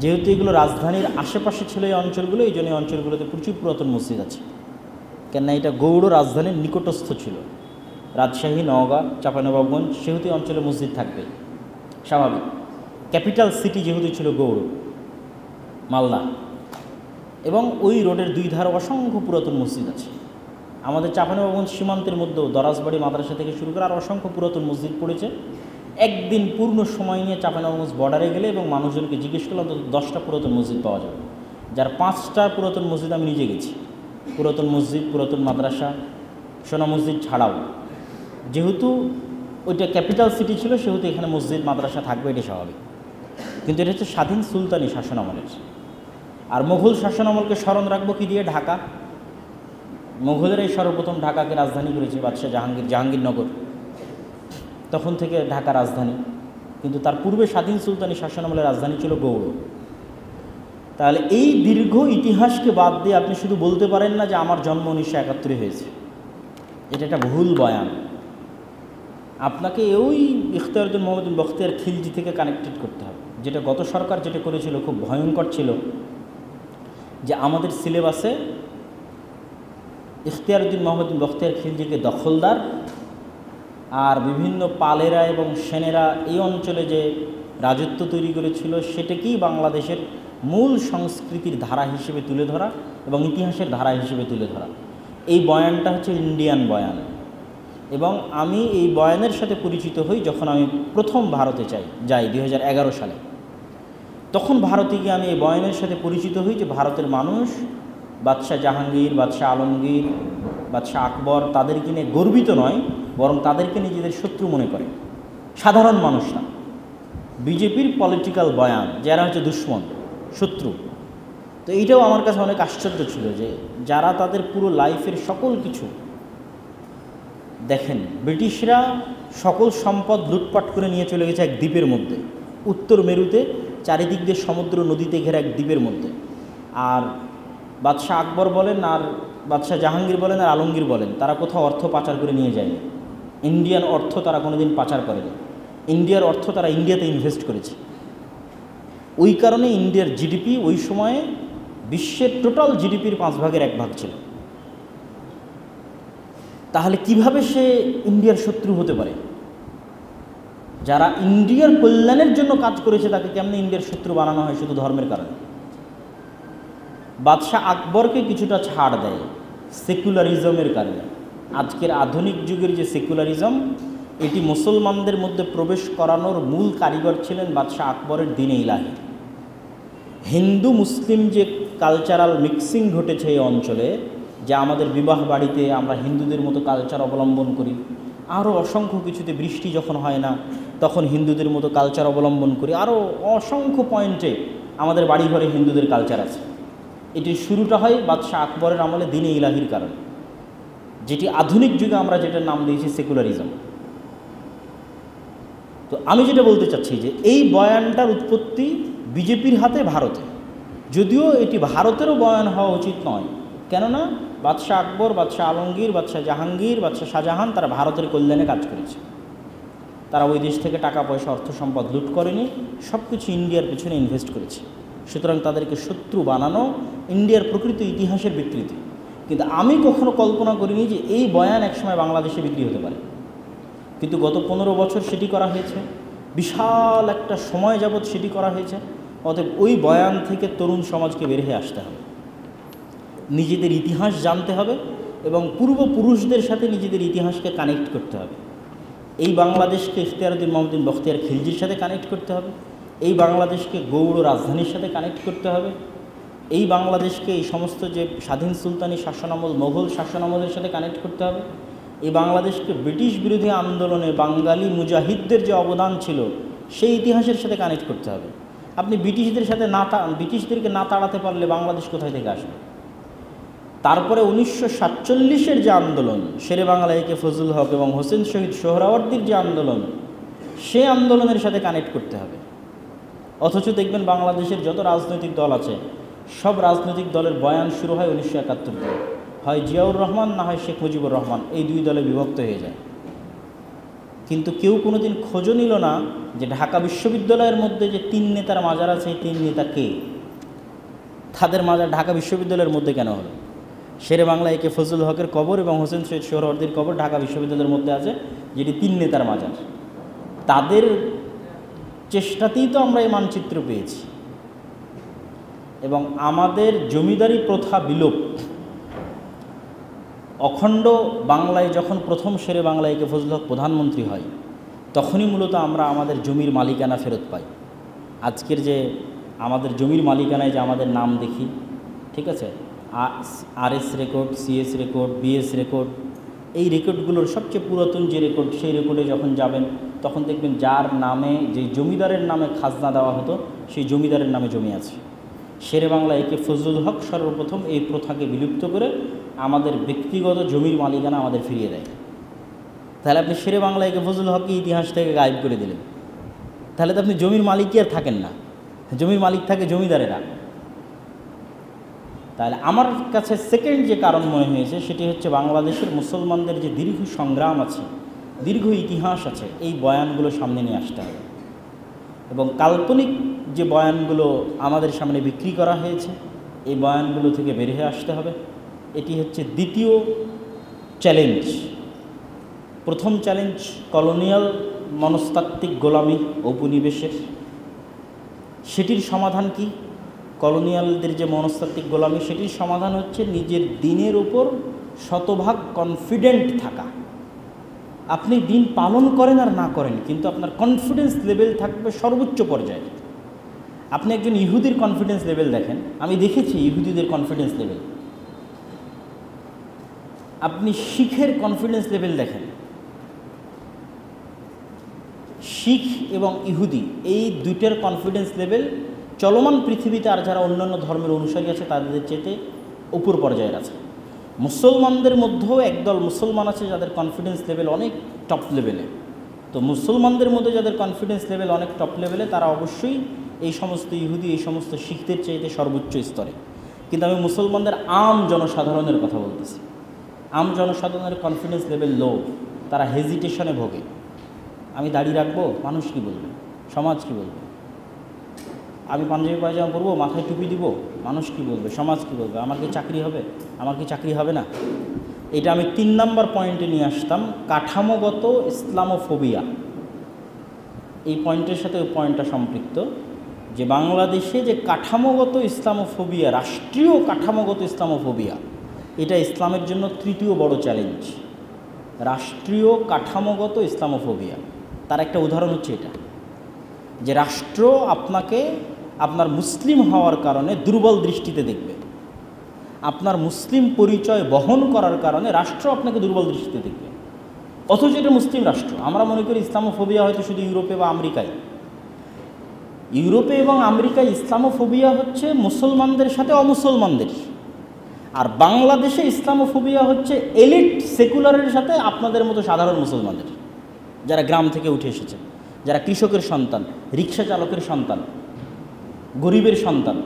যেহেতু এগুলো রাজধানীর আশেপাশে ছিল এই অঞ্চলগুলো, এই জন্য এই অঞ্চলগুলোতে প্রচুর পুরাতন মসজিদ আছে, কেননা এটা গৌড় রাজধানীর নিকটস্থ ছিল। রাজশাহী, নওগাঁ, চাঁপাইনবাবগঞ্জ, সেহেতু এই অঞ্চলে মসজিদ থাকবে, স্বাভাবিক। ক্যাপিটাল সিটি যেহেতু ছিল গৌড়, মালদা, এবং ওই রোডের দুই ধারে অসংখ্য পুরাতন মসজিদ আছে। আমাদের চাঁপাইনবাবগঞ্জ সীমান্তের মধ্যেও দরাজবাড়ি মাদ্রাসা থেকে শুরু করে আর অসংখ্য পুরাতন মসজিদ পড়েছে। একদিন পূর্ণ সময় নিয়ে চাঁপাইনবাবগঞ্জ বর্ডারে গেলে এবং মানুষজনকে জিজ্ঞেস করলে অন্তত 10টা পুরাতন মসজিদ পাওয়া যাবে, যার 5টা পুরাতন মসজিদ আমি নিজে গেছি। পুরাতন মসজিদ, পুরাতন মাদ্রাসা, সোনা মসজিদ ছাড়াও, যেহেতু ওইটা ক্যাপিটাল সিটি ছিল, সেহেতু এখানে মসজিদ মাদ্রাসা থাকবে, এটা স্বাভাবিক। কিন্তু এটা হচ্ছে স্বাধীন সুলতানি শাসনামলের। আর মুঘল শাসনামলকে স্মরণ রাখবো কি দিয়ে? ঢাকা। মুঘলেরাই সর্বপ্রথম ঢাকাকে রাজধানী করেছে, বাদশাহ জাহাঙ্গীরনগর, তখন থেকে ঢাকা রাজধানী। কিন্তু তার পূর্বে স্বাধীন সুলতানি শাসনামলের রাজধানী ছিল গৌড়। তাহলে এই দীর্ঘ ইতিহাসকে বাদ দিয়ে আপনি শুধু বলতে পারেন না যে আমার জন্ম 1971 হয়েছে, এটা একটা ভুল বয়ান। আপনাকে ওই ইখতিয়ার উদ্দিন মোহাম্মদ বিন বখতিয়ার খিলজি থেকে কানেক্টেড করতে হবে। যেটা গত সরকার যেটা করেছিল খুব ভয়ঙ্কর ছিল, যে আমাদের সিলেবাসে ইখতিয়ার উদ্দিন মোহাম্মদ বিন বখতিয়ার খিলজিকে দখলদার আর বিভিন্ন পালেরা এবং সেনেরা এই অঞ্চলে যে রাজত্ব তৈরি করেছিল, সেটাকেই বাংলাদেশের মূল সংস্কৃতির ধারা হিসেবে তুলে ধরা এবং ইতিহাসের ধারা হিসেবে তুলে ধরা। এই বয়ানটা হচ্ছে ইন্ডিয়ান বয়ান। এবং আমি এই বয়ানের সাথে পরিচিত হই যখন আমি প্রথম ভারতে যাই 2011 সালে। তখন ভারতে গিয়ে আমি এই বয়ানের সাথে পরিচিত হই যে ভারতের মানুষ বাদশাহ জাহাঙ্গীর, বাদশাহ আলমগীর, বাদশাহ আকবর তাদেরকে নিয়ে গর্বিত নয়, বরং তাদেরকে নিজেদের শত্রু মনে করে। সাধারণ মানুষ না, বিজেপির পলিটিক্যাল বয়ান, যারা হচ্ছে দুশ্মন, শত্রু। তো এইটাও আমার কাছে অনেক আশ্চর্য ছিল যে যারা তাদের পুরো লাইফের সকল কিছু দেখেন, ব্রিটিশরা সকল সম্পদ লুটপাট করে নিয়ে চলে গেছে এক দ্বীপের মধ্যে, উত্তর মেরুতে, চারিদিক দিয়ে সমুদ্র নদীতে ঘেরা এক দ্বীপের মধ্যে। আর বাদশাহ আকবর বলেন আর বাদশাহ জাহাঙ্গীর বলেন আর আলমগীর বলেন, তারা কোথাও অর্থ পাচার করে নিয়ে যায়নি। ইন্ডিয়ান অর্থ তারা কোনোদিন পাচার করেনি। ইন্ডিয়ার অর্থ তারা ইন্ডিয়াতে ইনভেস্ট করেছে। ওই কারণে ইন্ডিয়ার জিডিপি ওই সময়ে বিশ্বের টোটাল জিডিপির 1/5 ছিল। তাহলে কিভাবে সে ইন্ডিয়ার শত্রু হতে পারে? যারা ইন্ডিয়ার কল্যাণের জন্য কাজ করেছে তাকে কেমনে ইন্ডিয়ার শত্রু বানানো হয় শুধু ধর্মের কারণে? বাদশাহ আকবরকে কিছুটা ছাড় দেয় সেকুলারিজমের কারণে। আজকের আধুনিক যুগের যে সেকুলারিজম, এটি মুসলমানদের মধ্যে প্রবেশ করানোর মূল কারিগর ছিলেন বাদশাহ আকবরের দ্বীন ইলাহি। হিন্দু মুসলিম যে কালচারাল মিক্সিং ঘটেছে এই অঞ্চলে, যে আমাদের বিবাহ বাড়িতে আমরা হিন্দুদের মতো কালচার অবলম্বন করি, আরও অসংখ্য কিছুতে বৃষ্টি যখন হয় না তখন হিন্দুদের মতো কালচার অবলম্বন করি, আরও অসংখ্য পয়েন্টে আমাদের বাড়িঘরে হিন্দুদের কালচার আছে। এটির শুরুটা হয় বাদশাহ আকবরের আমলে দ্বীনে ইলাহির কারণে, যেটি আধুনিক যুগে আমরা যেটার নাম দিয়েছি সেকুলারিজম। তো আমি যেটা বলতে চাচ্ছি যে এই বয়ানটার উৎপত্তি বিজেপির হাতে ভারতে, যদিও এটি ভারতেরও বয়ান হওয়া উচিত নয়। কেননা বাদশাহ আকবর, বাদশাহ আলমগীর, বাদশাহ জাহাঙ্গীর, বাদশাহ শাহজাহান তারা ভারতের কল্যাণে কাজ করেছে। তারা ওই দেশ থেকে টাকা পয়সা অর্থ সম্পদ লুট করেনি, সব কিছু ইন্ডিয়ার পেছনে ইনভেস্ট করেছে। সুতরাং তাদেরকে শত্রু বানানো ইন্ডিয়ার প্রকৃত ইতিহাসের বিকৃতি। কিন্তু আমি কখনো কল্পনা করিনি যে এই বয়ান একসময় বাংলাদেশে বিক্রি হতে পারে। কিন্তু গত 15 বছর সেটি করা হয়েছে, বিশাল একটা সময় যাবৎ সেটি করা হয়েছে। অতএব ওই বয়ান থেকে তরুণ সমাজকে বের হয়ে আসতে হবে, নিজেদের ইতিহাস জানতে হবে এবং পূর্বপুরুষদের সাথে নিজেদের ইতিহাসকে কানেক্ট করতে হবে। এই বাংলাদেশকে ইখতিয়ারউদ্দিন মোহাম্মদ বখতিয়ার খিলজির সাথে কানেক্ট করতে হবে, এই বাংলাদেশকে গৌড় রাজধানীর সাথে কানেক্ট করতে হবে, এই বাংলাদেশকে এই সমস্ত যে স্বাধীন সুলতানি শাসনামল, মোগল শাসনামলের সাথে কানেক্ট করতে হবে, এই বাংলাদেশকে ব্রিটিশ বিরোধী আন্দোলনে বাঙালি মুজাহিদদের যে অবদান ছিল সেই ইতিহাসের সাথে কানেক্ট করতে হবে। আপনি ব্রিটিশদেরকে না তাড়াতে পারলে বাংলাদেশ কোথায় থেকে আসবে? তারপরে 1947-এর যে আন্দোলন, শেরে বাংলা একে ফজলুল হক এবং হোসেন শহীদ সোহরাওয়ার্দীর যে আন্দোলন, সে আন্দোলনের সাথে কানেক্ট করতে হবে। অথচ দেখবেন বাংলাদেশের যত রাজনৈতিক দল আছে সব রাজনৈতিক দলের বয়ান শুরু হয় 1971 থেকে, হয় জিয়াউর রহমান না হয় শেখ মুজিবুর রহমান, এই দুই দলে বিভক্ত হয়ে যায়। কিন্তু কেউ কোনোদিন খোঁজও নিল না যে ঢাকা বিশ্ববিদ্যালয়ের মধ্যে যে 3 নেতার মাজার আছে, এই 3 নেতা কে, তাদের মাজার ঢাকা বিশ্ববিদ্যালয়ের মধ্যে কেন হলো? শেরে বাংলা একে ফজলুল হকের কবর এবং হোসেন শহীদ সোহরাওয়ার্দীর কবর ঢাকা বিশ্ববিদ্যালয়ের মধ্যে আছে, যেটি 3 নেতার মাজার। তাদের চেষ্টাতেই তো আমরা এই মানচিত্র পেয়েছি। এবং আমাদের জমিদারি প্রথা বিলোপ, অখণ্ড বাংলায় যখন প্রথম শেরে বাংলা একে ফজলুল হক প্রধানমন্ত্রী হয়, তখনই মূলত আমরা আমাদের জমির মালিকানা ফেরত পাই। আজকের যে আমাদের জমির মালিকানায় যে আমাদের নাম দেখি, ঠিক আছে, RS record, CS record, BS record, এই রেকর্ডগুলোর সবচেয়ে পুরাতন যে রেকর্ড, সেই রেকর্ডে যখন যাবেন তখন দেখবেন যার নামে, যে জমিদারের নামে খাজনা দেওয়া হতো সেই জমিদারের নামে জমি আছে। শেরে বাংলা একে ফজলুল হক সর্বপ্রথম এই প্রথাকে বিলুপ্ত করে আমাদের ব্যক্তিগত জমির মালিকানা আমাদের ফিরিয়ে দেয়। তাহলে আপনি শেরে বাংলা একে ফজলুল হককে ইতিহাস থেকে গায়েব করে দিলেন, তাহলে তো আপনি জমির মালিকই আর থাকেন না, জমির মালিক থাকে জমিদারেরা। তাহলে আমার কাছে সেকেন্ড যে কারণ মনে হয়েছে সেটি হচ্ছে বাংলাদেশের মুসলমানদের যে দীর্ঘ সংগ্রাম আছে, দীর্ঘ ইতিহাস আছে, এই বয়ানগুলো সামনে নিয়ে আসতে হবে। এবং কাল্পনিক যে বয়ানগুলো আমাদের সামনে বিক্রি করা হয়েছে, এই বয়ানগুলো থেকে বের হয়ে আসতে হবে। এটি হচ্ছে দ্বিতীয় চ্যালেঞ্জ। প্রথম চ্যালেঞ্জ কলোনিয়াল মনস্তাত্ত্বিক গোলামি, ঔপনিবেশের, সেটির সমাধান কি? কলোনিয়ালদের যে মনস্তাত্ত্বিক গোলামি, সেটির সমাধান হচ্ছে নিজের দিনের উপর শতভাগ কনফিডেন্ট থাকা। আপনি দিন পালন করেন আর না করেন, কিন্তু আপনার কনফিডেন্স লেভেল থাকবে সর্বোচ্চ পর্যায়ে। আপনি একজন ইহুদির কনফিডেন্স লেভেল দেখেন, আমি দেখেছি ইহুদিদের কনফিডেন্স লেভেল। আপনি শিখের কনফিডেন্স লেভেল দেখেন, শিখ এবং ইহুদি এই দুইটার কনফিডেন্স লেভেল চলমান পৃথিবীতে আর যারা অন্যান্য ধর্মের অনুসারী আছে তাদের চেয়ে উপর পর্যায়ের আছে। মুসলমানদের মধ্যেও একদল মুসলমান আছে যাদের কনফিডেন্স লেভেল অনেক টপ লেভেলে। তো মুসলমানদের মধ্যে যাদের কনফিডেন্স লেভেল অনেক টপ লেভেলে তারা অবশ্যই এই সমস্ত ইহুদি এই সমস্ত শিখদের চাইতে সর্বোচ্চ স্তরে। কিন্তু আমি মুসলমানদের আম জনসাধারণের কথা বলতেছি। আম জনসাধারণের কনফিডেন্স লেভেল লো, তারা হেজিটেশনে ভোগে। আমি দাড়ি রাখবো, মানুষ কি বলবে, সমাজ কি বলবে? আমি পাঞ্জাবি পায়জামা পরবো, মাথায় টুপি দিব, মানুষ কি বলবে, সমাজ কি বলবে? আমার কি চাকরি হবে, আমার কি চাকরি হবে না? এটা আমি 3 নম্বর পয়েন্টে নিয়ে আসতাম, কাঠামোগত ইসলামোফোবিয়া। এই পয়েন্টের সাথে ওই পয়েন্টটা সম্পৃক্ত, যে বাংলাদেশে যে কাঠামোগত ইসলামোফোবিয়া, রাষ্ট্রীয় কাঠামোগত ইসলামোফোবিয়া, এটা ইসলামের জন্য তৃতীয় বড় চ্যালেঞ্জ। রাষ্ট্রীয় কাঠামোগত ইসলামোফোবিয়া, তার একটা উদাহরণ হচ্ছে এটা, যে রাষ্ট্র আপনাকে আপনার মুসলিম হওয়ার কারণে দুর্বল দৃষ্টিতে দেখবে। আপনার মুসলিম পরিচয় বহন করার কারণে রাষ্ট্র আপনাকে দুর্বল দৃষ্টিতে দেখবে, অথচ এটা মুসলিম রাষ্ট্র। আমরা মনে করি ইসলামোফোবিয়া হয়তো শুধু ইউরোপে বা আমেরিকায়। ইউরোপে এবং আমেরিকায় ইসলামোফোবিয়া হচ্ছে মুসলমানদের সাথে অমুসলমানদের, আর বাংলাদেশে ইসলামোফোবিয়া হচ্ছে এলিট সেকুলারের সাথে আপনাদের মতো সাধারণ মুসলমানদের, যারা গ্রাম থেকে উঠে এসেছে, যারা কৃষকের সন্তান, রিক্সা চালকের সন্তান, গরিবের সন্তান।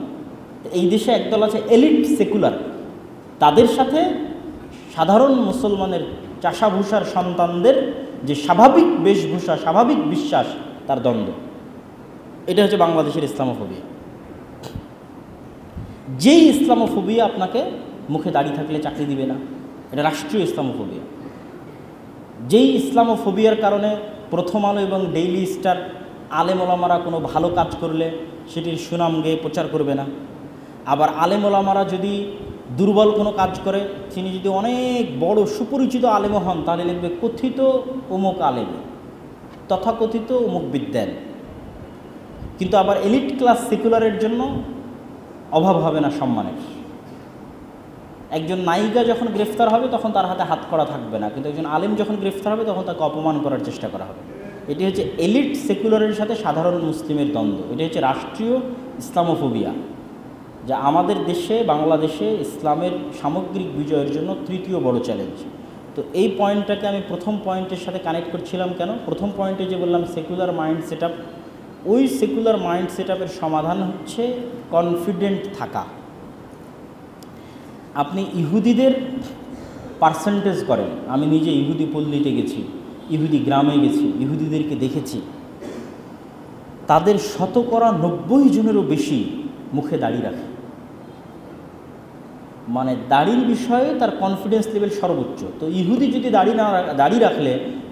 এই দেশে একদল আছে এলিট সেকুলার, তাদের সাথে সাধারণ মুসলমানের চাষাভূষার সন্তানদের যে স্বাভাবিক বেশভূষা, স্বাভাবিক বিশ্বাস, তার দ্বন্দ্ব। এটা হচ্ছে বাংলাদেশের ইসলামোফোবিয়া। যেই ইসলামোফোবিয়া আপনাকে মুখে দাঁড়িয়ে থাকলে চাকরি দিবে না, এটা রাষ্ট্রীয় ইসলামোফোবিয়া। যেই ইসলামোফোবিয়ার কারণে প্রথম আলো এবং ডেইলি স্টার আলেম ওলামারা কোনো ভালো কাজ করলে সেটির সুনাম গেয়ে প্রচার করবে না। আবার আলেম ওলামারা যদি দুর্বল কোনো কাজ করে, তিনি যদি অনেক বড় সুপরিচিত আলেমও হন, তাহলে লিখবে কথিত অমুক আলেম, তথাকথিত অমুক বিদ্যান। কিন্তু আবার এলিট ক্লাস সেকুলারের জন্য অভাব হবে না সম্মানের। একজন নায়িকা যখন গ্রেফতার হবে তখন তার হাতে হাত করা থাকবে না, কিন্তু একজন আলেম যখন গ্রেফতার হবে তখন তাকে অপমান করার চেষ্টা করা হবে। এটি হচ্ছে এলিট সেকুলারের সাথে সাধারণ মুসলিমের দ্বন্দ্ব। এটি হচ্ছে রাষ্ট্রীয় ইসলামোফোবিয়া, যা আমাদের দেশে, বাংলাদেশে ইসলামের সামগ্রিক বিজয়ের জন্য তৃতীয় বড় চ্যালেঞ্জ। তো এই পয়েন্টটাকে আমি প্রথম পয়েন্টের সাথে কানেক্ট করছিলাম কেন? প্রথম পয়েন্টে যে বললাম সেকুলার মাইন্ড সেট আপ, ওই সেকুলার মাইন্ড সেট আপের সমাধান হচ্ছে কনফিডেন্ট থাকা। আপনি ইহুদিদের পার্সেন্টেজ করেন, আমি নিজে ইহুদি পল্লীতে গেছি, ইহুদি গ্রামে গেছি, ইহুদিদেরকে দেখেছি, তাদের 90% জনেরও বেশি মুখে দাড়ি রাখে। মানে দাড়ির বিষয়ে তার কনফিডেন্স লেভেল সর্বোচ্চ। তো ইহুদি যদি দাড়ি রাখলে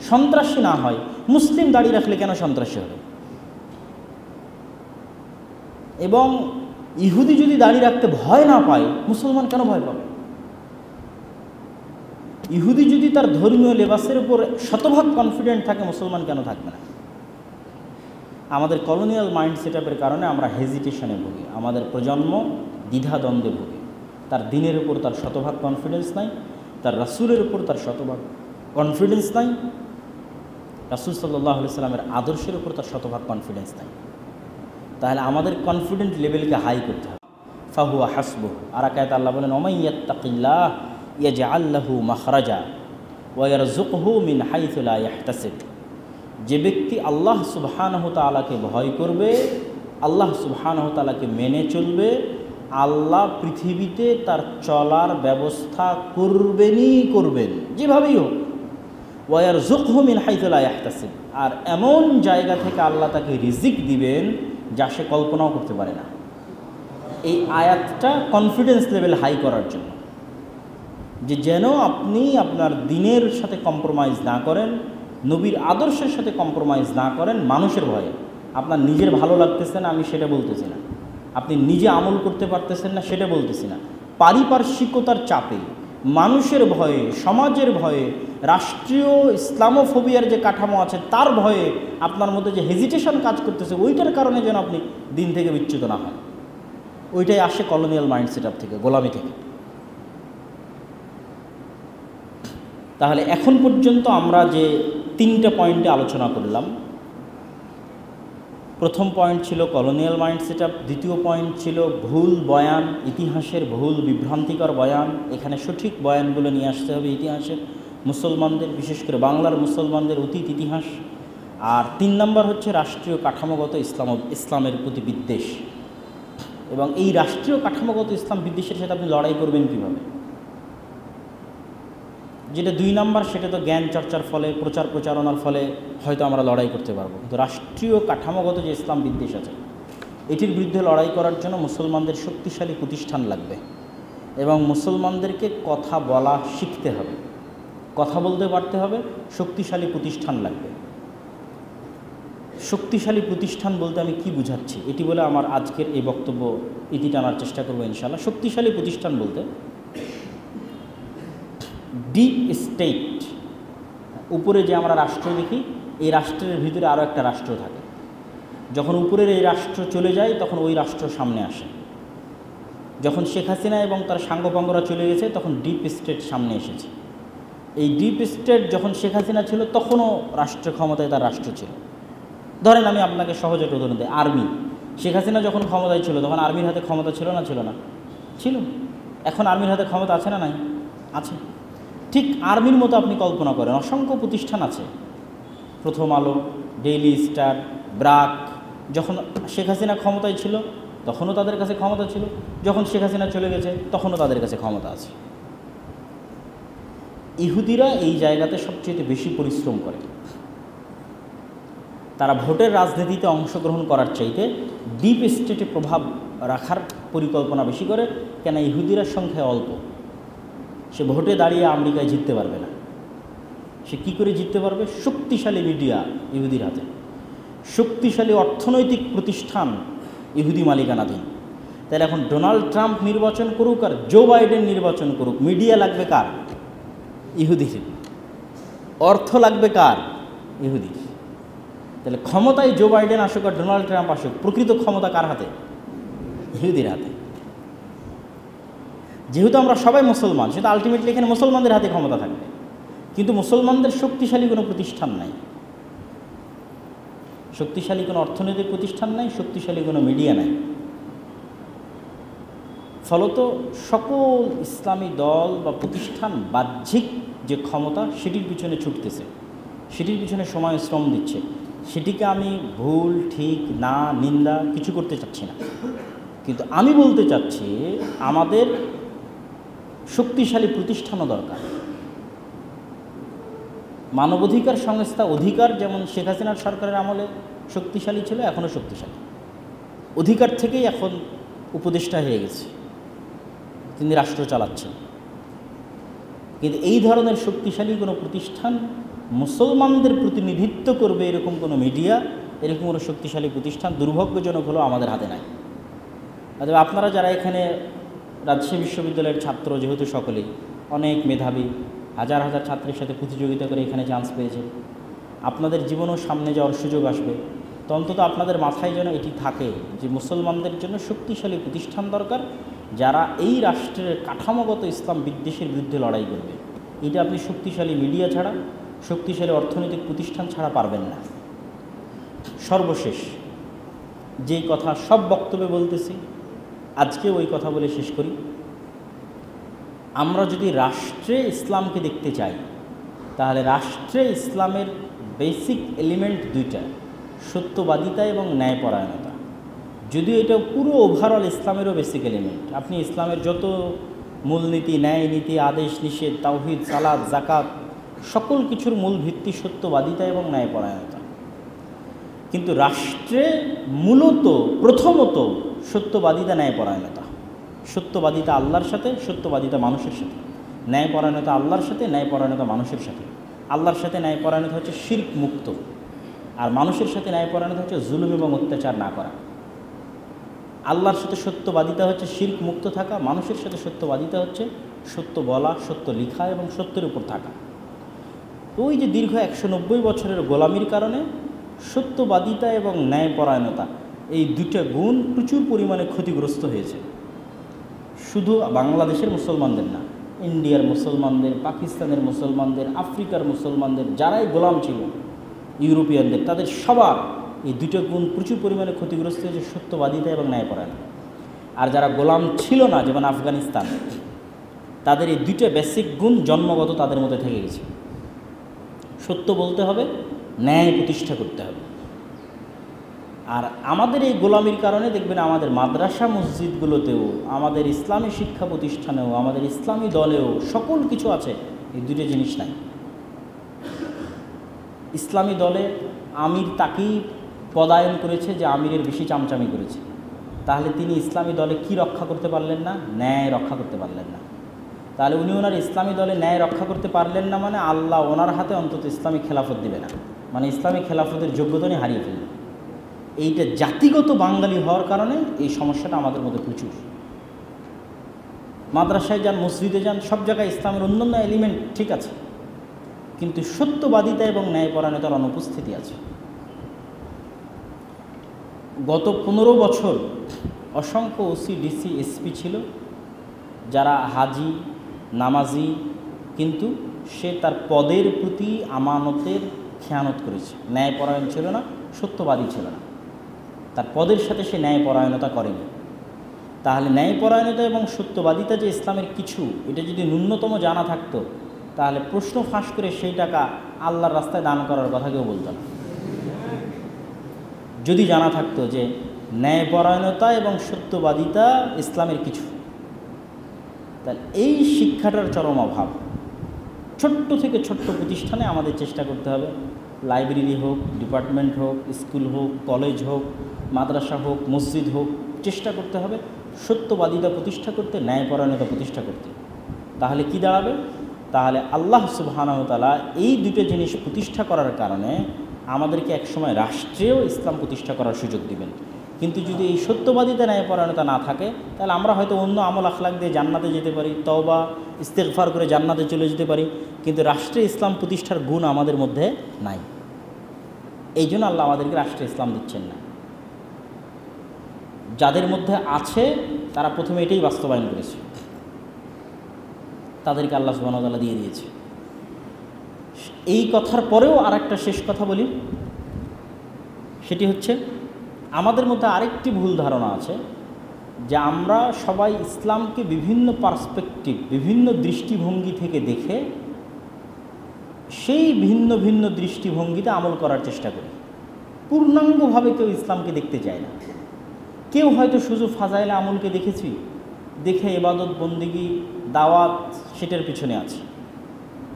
সন্ত্রাসী না হয়, মুসলিম দাড়ি রাখলে কেন সন্ত্রাসী হবে? এবং ইহুদি যদি দাড়ি রাখতে ভয় না পায়, মুসলমান কেন ভয় পাবে? ইহুদি যদি তার ধর্মীয় লেবাসের উপর 100% কনফিডেন্ট থাকে, মুসলমান কেন থাকবে না? আমাদের কলোনিয়াল মাইন্ড সেট আপের কারণে আমরা হেজিটেশনে ভুগি, আমাদের প্রজন্ম দ্বিধাদ্বন্দ্বে ভুগে। তার দিনের উপর তার 100% কনফিডেন্স নাই, তার রাসূলের উপর তার 100% কনফিডেন্স নাই, রাসূল সাল্লাল্লাহু আলাইহি সাল্লামের আদর্শের উপর তার 100% কনফিডেন্স নাই। তাহলে আমাদের কনফিডেন্ট লেভেলকে হাই করতে হবে। ফাহুয়া হাসবুহু। আর আয়াতে আল্লাহ বলেন, ওমান ইয়াত্তাকিল্লাহ ইয়াজআল লাহু মাখরাজা ওয়া ইয়ারযুকহু মিন হাইথু লা ইয়াহতাসিব। যে ব্যক্তি আল্লাহ সুবহানাহু তাআলাকে ভয় করবে, আল্লাহ সুবহানাহু তাআলাকে মেনে চলবে, আল্লাহ পৃথিবীতে তার চলার ব্যবস্থা করবেন যেভাবেই হোক। ওয়া ইয়ারযুকহু মিন হাইথু লা ইয়াহতাসিব। আর এমন জায়গা থেকে আল্লাহ তাকে রিজিক দিবেন যা সে কল্পনাও করতে পারে না। এই আয়াতটা কনফিডেন্স লেভেল হাই করার জন্য, যে যেন আপনি আপনার দিনের সাথে কম্প্রোমাইজ না করেন, নবীর আদর্শের সাথে কম্প্রোমাইজ না করেন মানুষের ভয়ে। আপনার নিজের ভালো লাগতেছে না, আমি সেটা বলতেছি না। আপনি নিজে আমল করতে পারতেছেন না, সেটা বলতেছি না। পারিপার্শ্বিকতার চাপে, মানুষের ভয়ে, সমাজের ভয়ে, রাষ্ট্রীয় ইসলামোফোবিয়ার যে কাঠামো আছে তার ভয়ে আপনার মধ্যে যে হেজিটেশন কাজ করতেছে, ওইটার কারণে যেন আপনি দিন থেকে বিচ্যুত না হন। ওইটাই আসে কলোনিয়াল মাইন্ড সেটআপ থেকে, গোলামি থেকে। তাহলে এখন পর্যন্ত আমরা যে 3টা পয়েন্টে আলোচনা করলাম, প্রথম পয়েন্ট ছিল কলোনিয়াল মাইন্ড সেটআপ, দ্বিতীয় পয়েন্ট ছিল ভুল বয়ান, ইতিহাসের ভুল বিভ্রান্তিকর বয়ান, এখানে সঠিক বয়ানগুলো নিয়ে আসতে হবে ইতিহাসের, মুসলমানদের, বিশেষ করে বাংলার মুসলমানদের অতীত ইতিহাস। আর 3 নম্বর হচ্ছে রাষ্ট্রীয় কাঠামোগত ইসলামের প্রতি বিদ্বেষ। এবং এই রাষ্ট্রীয় কাঠামোগত ইসলাম বিদ্বেষের সাথে আপনি লড়াই করবেন কীভাবে? যেটা 2 নম্বর, সেটা তো জ্ঞান চর্চার ফলে, প্রচার প্রচারণার ফলে হয়তো আমরা লড়াই করতে পারবো, কিন্তু রাষ্ট্রীয় কাঠামোগত যে ইসলাম বিদ্বেষ আছে এটির বিরুদ্ধে লড়াই করার জন্য মুসলমানদের শক্তিশালী প্রতিষ্ঠান লাগবে এবং মুসলমানদেরকে কথা বলা শিখতে হবে, কথা বলতে পারতে হবে, শক্তিশালী প্রতিষ্ঠান লাগবে। শক্তিশালী প্রতিষ্ঠান বলতে আমি কি বুঝাচ্ছি এটি বলে আমার আজকের এই বক্তব্য ইতি টানার চেষ্টা করবো ইনশাআল্লাহ। শক্তিশালী প্রতিষ্ঠান বলতে ডিপ স্টেট, উপরে যে আমরা রাষ্ট্র দেখি, এই রাষ্ট্রের ভিতরে আরও একটা রাষ্ট্র থাকে। যখন উপরের এই রাষ্ট্র চলে যায় তখন ওই রাষ্ট্র সামনে আসে। যখন শেখ হাসিনা এবং তার সাঙ্গপাঙ্গরা চলে গেছে তখন ডিপ স্টেট সামনে এসেছে। এই ডিপ স্টেট যখন শেখ হাসিনা ছিল তখনও রাষ্ট্র ক্ষমতায় তার রাষ্ট্র ছিল। ধরেন আমি আপনাকে সহজে একটা উদাহরণ দিই, আর্মি। শেখ হাসিনা যখন ক্ষমতায় ছিল তখন আর্মির হাতে ক্ষমতা ছিল না? ছিল না? ছিল। এখন আর্মির হাতে ক্ষমতা আছে না? নাই? আছে। ঠিক আর্মির মতো আপনি কল্পনা করেন, অসংখ্য প্রতিষ্ঠান আছে, প্রথম আলো, ডেইলি স্টার, ব্রাক। যখন শেখ হাসিনা ক্ষমতায় ছিল তখনও তাদের কাছে ক্ষমতা ছিল, যখন শেখ হাসিনা চলে গেছে তখনও তাদের কাছে ক্ষমতা আছে। ইহুদিরা এই জায়গাতে সবচেয়ে বেশি পরিশ্রম করে। তারা ভোটের রাজনীতিতে অংশগ্রহণ করার চাইতে ডিপ স্টেটে প্রভাব রাখার পরিকল্পনা বেশি করে। কেন? ইহুদিরা সংখ্যায় অল্প, সে ভোটে দাঁড়িয়ে আমেরিকায় জিততে পারবে না। সে কি করে জিততে পারবে? শক্তিশালী মিডিয়া ইহুদির হাতে, শক্তিশালী অর্থনৈতিক প্রতিষ্ঠান ইহুদি মালিকানাধীন। তাহলে এখন ডোনাল্ড ট্রাম্প নির্বাচন করুক আর জো বাইডেন নির্বাচন করুক, মিডিয়া লাগবে কার? ইহুদির। অর্থ লাগবে কার? ইহুদির। তাহলে ক্ষমতায় জো বাইডেন আসুক আর ডোনাল্ড ট্রাম্প আসুক, প্রকৃত ক্ষমতা কার হাতে? ইহুদির হাতে। যেহেতু আমরা সবাই মুসলমান, সেটা আলটিমেটলি এখানে মুসলমানদের হাতে ক্ষমতা থাকবে, কিন্তু মুসলমানদের শক্তিশালী কোনো প্রতিষ্ঠান নাই, শক্তিশালী কোনো অর্থনৈতিক প্রতিষ্ঠান নাই, শক্তিশালী কোনো মিডিয়া নাই। ফলত সকল ইসলামী দল বা প্রতিষ্ঠান বাহ্যিক যে ক্ষমতা সেটির পিছনে ছুটতেছে, সেটির পিছনে সময় শ্রম দিচ্ছে। সেটিকে আমি ভুল, ঠিক, না, নিন্দা কিছু করতে চাচ্ছি না, কিন্তু আমি বলতে চাচ্ছি আমাদের শক্তিশালী প্রতিষ্ঠানও দরকার। মানবাধিকার সংস্থা অধিকার যেমন শেখ হাসিনার সরকারের আমলে শক্তিশালী ছিল, এখনও শক্তিশালী। অধিকার থেকেই এখন উপদেষ্টা হয়ে গেছে, তিনি রাষ্ট্র চালাচ্ছেন। কিন্তু এই ধরনের শক্তিশালী কোনো প্রতিষ্ঠান, মুসলমানদের প্রতিনিধিত্ব করবে এরকম কোনো মিডিয়া, এরকম কোনো শক্তিশালী প্রতিষ্ঠান দুর্ভাগ্যজনক হলেও আমাদের হাতে নাই। তবে আপনারা যারা এখানে রাজশাহী বিশ্ববিদ্যালয়ের ছাত্র, যেহেতু সকলেই অনেক মেধাবী, হাজার হাজার ছাত্রের সাথে প্রতিযোগিতা করে এখানে চান্স পেয়েছে, আপনাদের জীবনেও সামনে যাওয়ার সুযোগ আসবে। তো অন্তত আপনাদের মাথায় যেন এটি থাকে যে মুসলমানদের জন্য শক্তিশালী প্রতিষ্ঠান দরকার, যারা এই রাষ্ট্রের কাঠামোগত ইসলাম বিদ্বেষের বিরুদ্ধে লড়াই করবে। এটা আপনি শক্তিশালী মিডিয়া ছাড়া, শক্তিশালী অর্থনৈতিক প্রতিষ্ঠান ছাড়া পারবেন না। সর্বশেষ যেই কথা সব বক্তব্যে বলতেছি, আজকে ওই কথা বলে শেষ করি। আমরা যদি রাষ্ট্রে ইসলামকে দেখতে চাই, তাহলে রাষ্ট্রে ইসলামের বেসিক এলিমেন্ট 2টা, সত্যবাদিতা এবং ন্যায়পরায়ণতা। যদিও এটা পুরো ওভারঅল ইসলামেরও বেসিক এলিমেন্ট। আপনি ইসলামের যত মূলনীতি, ন্যায় নীতি, আদেশ নিষেধ, তাওহীদ, সালাত, জাকাত, সকল কিছুর মূল ভিত্তি সত্যবাদিতা এবং ন্যায়পরায়ণতা। কিন্তু রাষ্ট্রে মূলত প্রথমত সত্যবাদিতা, ন্যায়পরায়ণতা। সত্যবাদিতা আল্লাহর সাথে, সত্যবাদিতা মানুষের সাথে। ন্যায়পরায়ণতা আল্লাহর সাথে, ন্যায়পরায়ণতা মানুষের সাথে। আল্লাহর সাথে ন্যায়পরায়ণতা হচ্ছে শিরক মুক্ত, আর মানুষের সাথে ন্যায়পরায়ণতা হচ্ছে জুলুম এবং অত্যাচার না করা। আল্লাহর সাথে সত্যবাদিতা হচ্ছে শিরক মুক্ত থাকা, মানুষের সাথে সত্যবাদিতা হচ্ছে সত্য বলা, সত্য লেখা এবং সত্যের উপর থাকা। তো ওই যে দীর্ঘ 190 বছরের গোলামির কারণে সত্যবাদিতা এবং ন্যায়পরায়ণতা এই দুইটা গুণ প্রচুর পরিমাণে ক্ষতিগ্রস্ত হয়েছে। শুধু বাংলাদেশের মুসলমানদের না, ইন্ডিয়ার মুসলমানদের, পাকিস্তানের মুসলমানদের, আফ্রিকার মুসলমানদের, যারাই গোলাম ছিল, ইউরোপিয়ানদের, তাদের সবার এই দুটো গুণ প্রচুর পরিমাণে ক্ষতিগ্রস্ত হয়েছে, সত্যবাদিতা এবং ন্যায়পরায়ণতা। আর যারা গোলাম ছিল না, যেমন আফগানিস্তান, তাদের এই দুটো বেসিক গুণ জন্মগত তাদের মধ্যে থেকে গেছে। সত্য বলতে হবে, ন্যায় প্রতিষ্ঠা করতে হবে। আর আমাদের এই গোলামির কারণে দেখবেন আমাদের মাদ্রাসা মসজিদগুলোতেও, আমাদের ইসলামী শিক্ষা প্রতিষ্ঠানেও, আমাদের ইসলামী দলেও সকল কিছু আছে, এই দুটো জিনিস নাই। ইসলামী দলে আমির তাকেই পদায়ন করেছে যে আমিরের বেশি চামচামি করেছে, তাহলে তিনি ইসলামী দলে কি রক্ষা করতে পারলেন না? ন্যায় রক্ষা করতে পারলেন না। তাহলে উনি ওনার ইসলামী দলে ন্যায় রক্ষা করতে পারলেন না, মানে আল্লাহ ওনার হাতে অন্তত ইসলামী খেলাফত দেবে না, মানে ইসলামী খেলাফতের যোগ্যতা নিয়ে হারিয়ে ফেলবে। এইটা জাতিগত বাঙালি হওয়ার কারণে এই সমস্যাটা আমাদের মধ্যে প্রচুর। মাদ্রাসায় যান, মসজিদে যান, সব জায়গায় ইসলামের অন্যান্য এলিমেন্ট ঠিক আছে, কিন্তু সত্যবাদিতা এবং ন্যায়পরায়ণতার অনুপস্থিতি আছে। গত 15 বছর অসংখ্য ওসি, ডিসি, এসপি ছিল যারা হাজি, নামাজি, কিন্তু সে তার পদের প্রতি আমানতের খেয়ানত করেছে, ন্যায়পরায়ণ ছিল না, সত্যবাদী ছিল না, তার পদের সাথে সে ন্যায়পরায়ণতা করেনি। তাহলে ন্যায়পরায়ণতা এবং সত্যবাদিতা যে ইসলামের কিছু, এটা যদি ন্যূনতম জানা থাকতো, তাহলে প্রশ্ন ফাঁস করে সেই টাকা আল্লাহর রাস্তায় দান করার কথা কেউ বলতো না। যদি জানা থাকতো যে ন্যায়পরায়ণতা এবং সত্যবাদিতা ইসলামের কিছু, তাহলে এই শিক্ষাটার চরম অভাব। ছোট্ট থেকে ছোট্ট প্রতিষ্ঠানে আমাদের চেষ্টা করতে হবে, লাইব্রেরি হোক, ডিপার্টমেন্ট হোক, স্কুল হোক, কলেজ হোক, মাদ্রাসা হোক, মসজিদ হোক, চেষ্টা করতে হবে সত্যবাদিতা প্রতিষ্ঠা করতে, ন্যায়পরায়ণতা প্রতিষ্ঠা করতে। তাহলে কি দাঁড়াবে? তাহলে আল্লাহ সুবহানাহু ওয়া তাআলা এই দুটো জিনিস প্রতিষ্ঠা করার কারণে আমাদেরকে একসময় রাষ্ট্রেও ইসলাম প্রতিষ্ঠা করার সুযোগ দিবেন। কিন্তু যদি এই সত্যবাদিতা ন্যায়পরায়ণতা না থাকে, তাহলে আমরা হয়তো অন্য আমল আখলাক দিয়ে জান্নাতে যেতে পারি, তওবা ইস্তেগফার করে জান্নাতে চলে যেতে পারি, কিন্তু রাষ্ট্রে ইসলাম প্রতিষ্ঠার গুণ আমাদের মধ্যে নাই। এই জন্য আল্লাহ আমাদেরকে রাষ্ট্রে ইসলাম দিচ্ছেন না। যাদের মধ্যে আছে তারা প্রথমে এটাই বাস্তবায়ন করেছে, তাদেরকে আল্লাহ সুবহানাহু ওয়া তাআলা দিয়ে দিয়েছে। এই কথার পরেও আরেকটা শেষ কথা বলি, সেটি হচ্ছে আমাদের মধ্যে আরেকটি ভুল ধারণা আছে যে আমরা সবাই ইসলামকে বিভিন্ন পার্সপেক্টিভ, বিভিন্ন দৃষ্টিভঙ্গি থেকে দেখে সেই ভিন্ন ভিন্ন দৃষ্টিভঙ্গিতে আমল করার চেষ্টা করি। পূর্ণাঙ্গভাবে কেউ ইসলামকে দেখতে চায় না। কেউ হয়তো শুধু ফাজাইলে আমলকে দেখেছি, দেখে ইবাদত, বন্দেগী, দাওয়াত সেটার পিছনে আছে।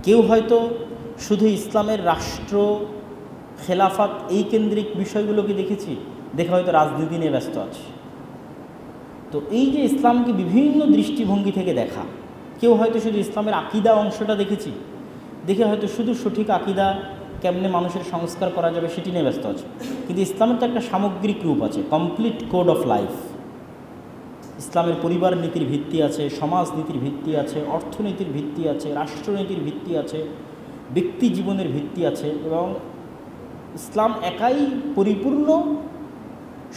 কেউ হয়তো শুধু ইসলামের রাষ্ট্র, খেলাফত এই কেন্দ্রিক বিষয়গুলোকে দেখেছি, দেখে হয়তো রাজনীতি নিয়ে ব্যস্ত আছে। তো এই যে ইসলামকে বিভিন্ন দৃষ্টিভঙ্গি থেকে দেখা, কেউ হয়তো শুধু ইসলামের আকিদা অংশটা দেখেছি, দেখে হয়তো শুধু সঠিক আকিদা কেমনে মানুষের সংস্কার করা যাবে সেটি নিয়ে ব্যস্ত আছে। কিন্তু ইসলামের তো একটা সামগ্রিক রূপ আছে, কমপ্লিট কোড অফ লাইফ। ইসলামের পরিবার নীতির ভিত্তি আছে, সমাজ নীতির ভিত্তি আছে, অর্থনীতির ভিত্তি আছে, রাষ্ট্রনীতির ভিত্তি আছে, ব্যক্তি জীবনের ভিত্তি আছে। এবং ইসলাম একাই পরিপূর্ণ,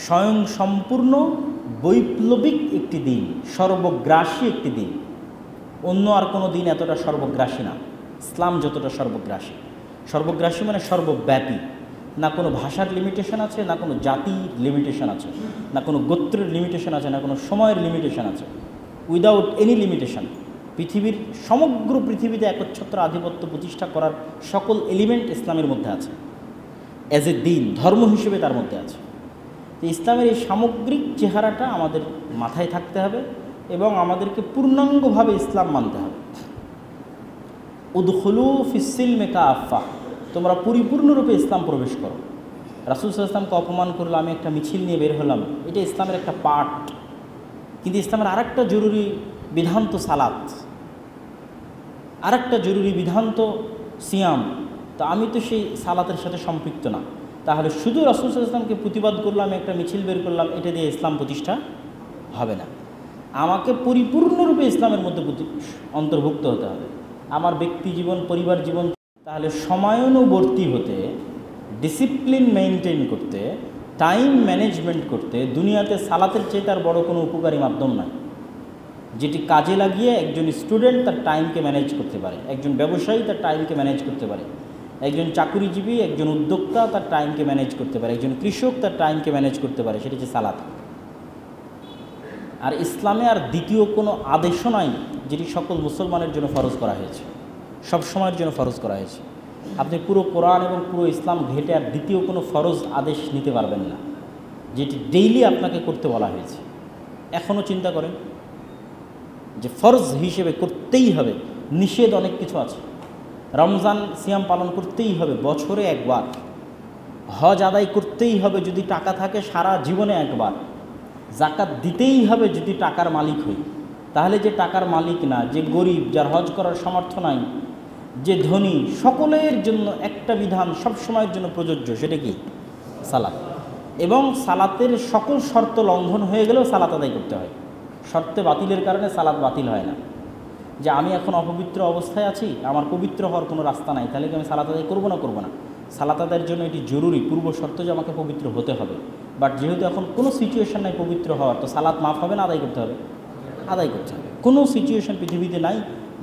স্বয়ং সম্পূর্ণ, বৈপ্লবিক একটি দিন, সর্বগ্রাসী একটি দিন। অন্য আর কোনো দিন এতটা সর্বগ্রাসী না, ইসলাম যতটা সর্বগ্রাসী। সর্বগ্রাসী মানে সর্বব্যাপী, না কোনো ভাষার লিমিটেশন আছে, না কোনো জাতির লিমিটেশন আছে, না কোনো গোত্রের লিমিটেশন আছে, না কোনো সময়ের লিমিটেশন আছে। উইদাউট এনি লিমিটেশন পৃথিবীর সমগ্র পৃথিবীতে একচ্ছত্র আধিপত্য প্রতিষ্ঠা করার সকল এলিমেন্ট ইসলামের মধ্যে আছে, অ্যাজ এ দিন, ধর্ম হিসেবে তার মধ্যে আছে। তো ইসলামের এই সামগ্রিক চেহারাটা আমাদের মাথায় থাকতে হবে এবং আমাদেরকে পূর্ণাঙ্গভাবে ইসলাম মানতে হবে। উদখুলু ফিস-সিলমি কাফা, তোমরা পরিপূর্ণরূপে ইসলাম প্রবেশ করো। রাসূল সাল্লাল্লাহু আলাইহি ওয়াসাল্লামকে অপমান করলো, আমি একটা মিছিল নিয়ে বের হলাম, এটা ইসলামের একটা পার্ট। কিন্তু ইসলামের আরেকটা জরুরি বিধান তো সালাত, আরেকটা জরুরি বিধান তো সিয়াম। তো আমি তো সেই সালাতের সাথে সম্পৃক্ত না। তাহলে শুধু রাসূল সাল্লাল্লাহু আলাইহি ওয়াসাল্লামকে প্রতিবাদ করলাম, একটা মিছিল বের করলাম, এটা দিয়ে ইসলাম প্রতিষ্ঠা হবে না। আমাকে পরিপূর্ণরূপে ইসলামের মধ্যে অন্তর্ভুক্ত হতে হবে। আমার ব্যক্তি জীবন, পরিবার জীবন, তাহলে সময়ানুবর্তী হতে, ডিসিপ্লিন মেনটেন করতে, টাইম ম্যানেজমেন্ট করতে দুনিয়াতে সালাতের চেয়ে তার বড় কোনো উপকারী মাধ্যম নয়, যেটি কাজে লাগিয়ে একজন স্টুডেন্ট তার টাইমকে ম্যানেজ করতে পারে, একজন ব্যবসায়ী তার টাইমকে ম্যানেজ করতে পারে, একজন চাকুরিজীবী, একজন উদ্যোক্তা তার টাইমকে ম্যানেজ করতে পারে, একজন কৃষক তার টাইমকে ম্যানেজ করতে পারে, সেটি হচ্ছে সালাত। আর ইসলামে আর দ্বিতীয় কোনো আদেশও নাই যেটি সকল মুসলমানের জন্য ফরজ করা হয়েছে, সব সময়ের জন্য ফরজ করা হয়েছে। আপনি পুরো কোরআন এবং পুরো ইসলাম ঘেটে আর দ্বিতীয় কোনো ফরজ আদেশ নিতে পারবেন না যেটি ডেইলি আপনাকে করতে বলা হয়েছে। এখনও চিন্তা করেন যে ফরজ হিসেবে করতেই হবে, নিষেধ অনেক কিছু আছে। রমজান সিয়াম পালন করতেই হবে বছরে একবার, হজ আদায় করতেই হবে যদি টাকা থাকে সারা জীবনে একবার, জাকাত দিতেই হবে যদি টাকার মালিক হই। তাহলে যে টাকার মালিক না, যে গরিব, যার হজ করার সামর্থ্য নাই, যে ধনী, সকলের জন্য একটা বিধান সব সময়ের জন্য প্রযোজ্য, সেটা কি? সালাত। এবং সালাতের সকল শর্ত লঙ্ঘন হয়ে গেলেও সালাত আদায় করতে হয়। শর্তে বাতিলের কারণে সালাত বাতিল হয় না। যে আমি এখন অপবিত্র অবস্থায় আছি, আমার পবিত্র হওয়ার কোনো রাস্তা নাই, তাহলে কি আমি সালাত আদায় করবো না? সালাত আদায়ের জন্য এটি জরুরি, পূর্ব শর্ত যে আমাকে পবিত্র হতে হবে। বাট যেহেতু এখন কোনো সিচুয়েশন নাই পবিত্র হওয়ার, তো সালাত মাফ হবে না, আদায় করতে হবে? আদায় করতে হবে। কোনো সিচুয়েশন পৃথিবীতে নাই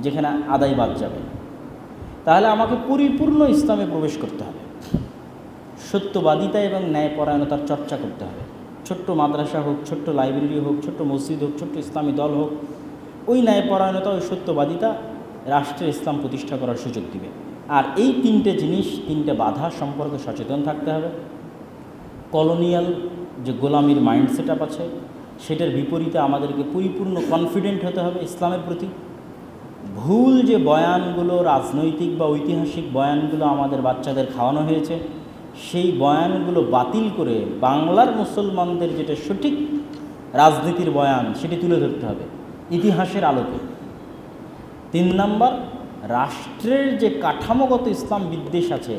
যেখানে আদায় বাদ যাবে। তাহলে আমাকে পরিপূর্ণ ইসলামে প্রবেশ করতে হবে, সত্যবাদিতা এবং ন্যায়পরায়ণতার চর্চা করতে হবে। ছোট্ট মাদ্রাসা হোক, ছোট্ট লাইব্রেরি হোক, ছোট্ট মসজিদ হোক, ছোট্ট ইসলামী দল হোক, ওই ন্যায়পরায়ণতা, ওই সত্যবাদিতা রাষ্ট্রে ইসলাম প্রতিষ্ঠা করার সুযোগ দিবে। আর এই তিনটে জিনিস, তিনটে বাধা সম্পর্কে সচেতন থাকতে হবে। কলোনিয়াল যে গোলামির মাইন্ড সেট আপ আছে, সেটার বিপরীতে আমাদেরকে পরিপূর্ণ কনফিডেন্ট হতে হবে ইসলামের প্রতি। ভুল যে বয়ানগুলো, রাজনৈতিক বা ঐতিহাসিক বয়ানগুলো আমাদের বাচ্চাদের খাওয়ানো হয়েছে, সেই বয়ানগুলো বাতিল করে বাংলার মুসলমানদের যেটা সঠিক রাজনীতির বয়ান, সেটি তুলে ধরতে হবে ইতিহাসের আলোকে। 3 নম্বর, রাষ্ট্রের যে কাঠামোগত ইসলাম বিদ্বেষ আছে,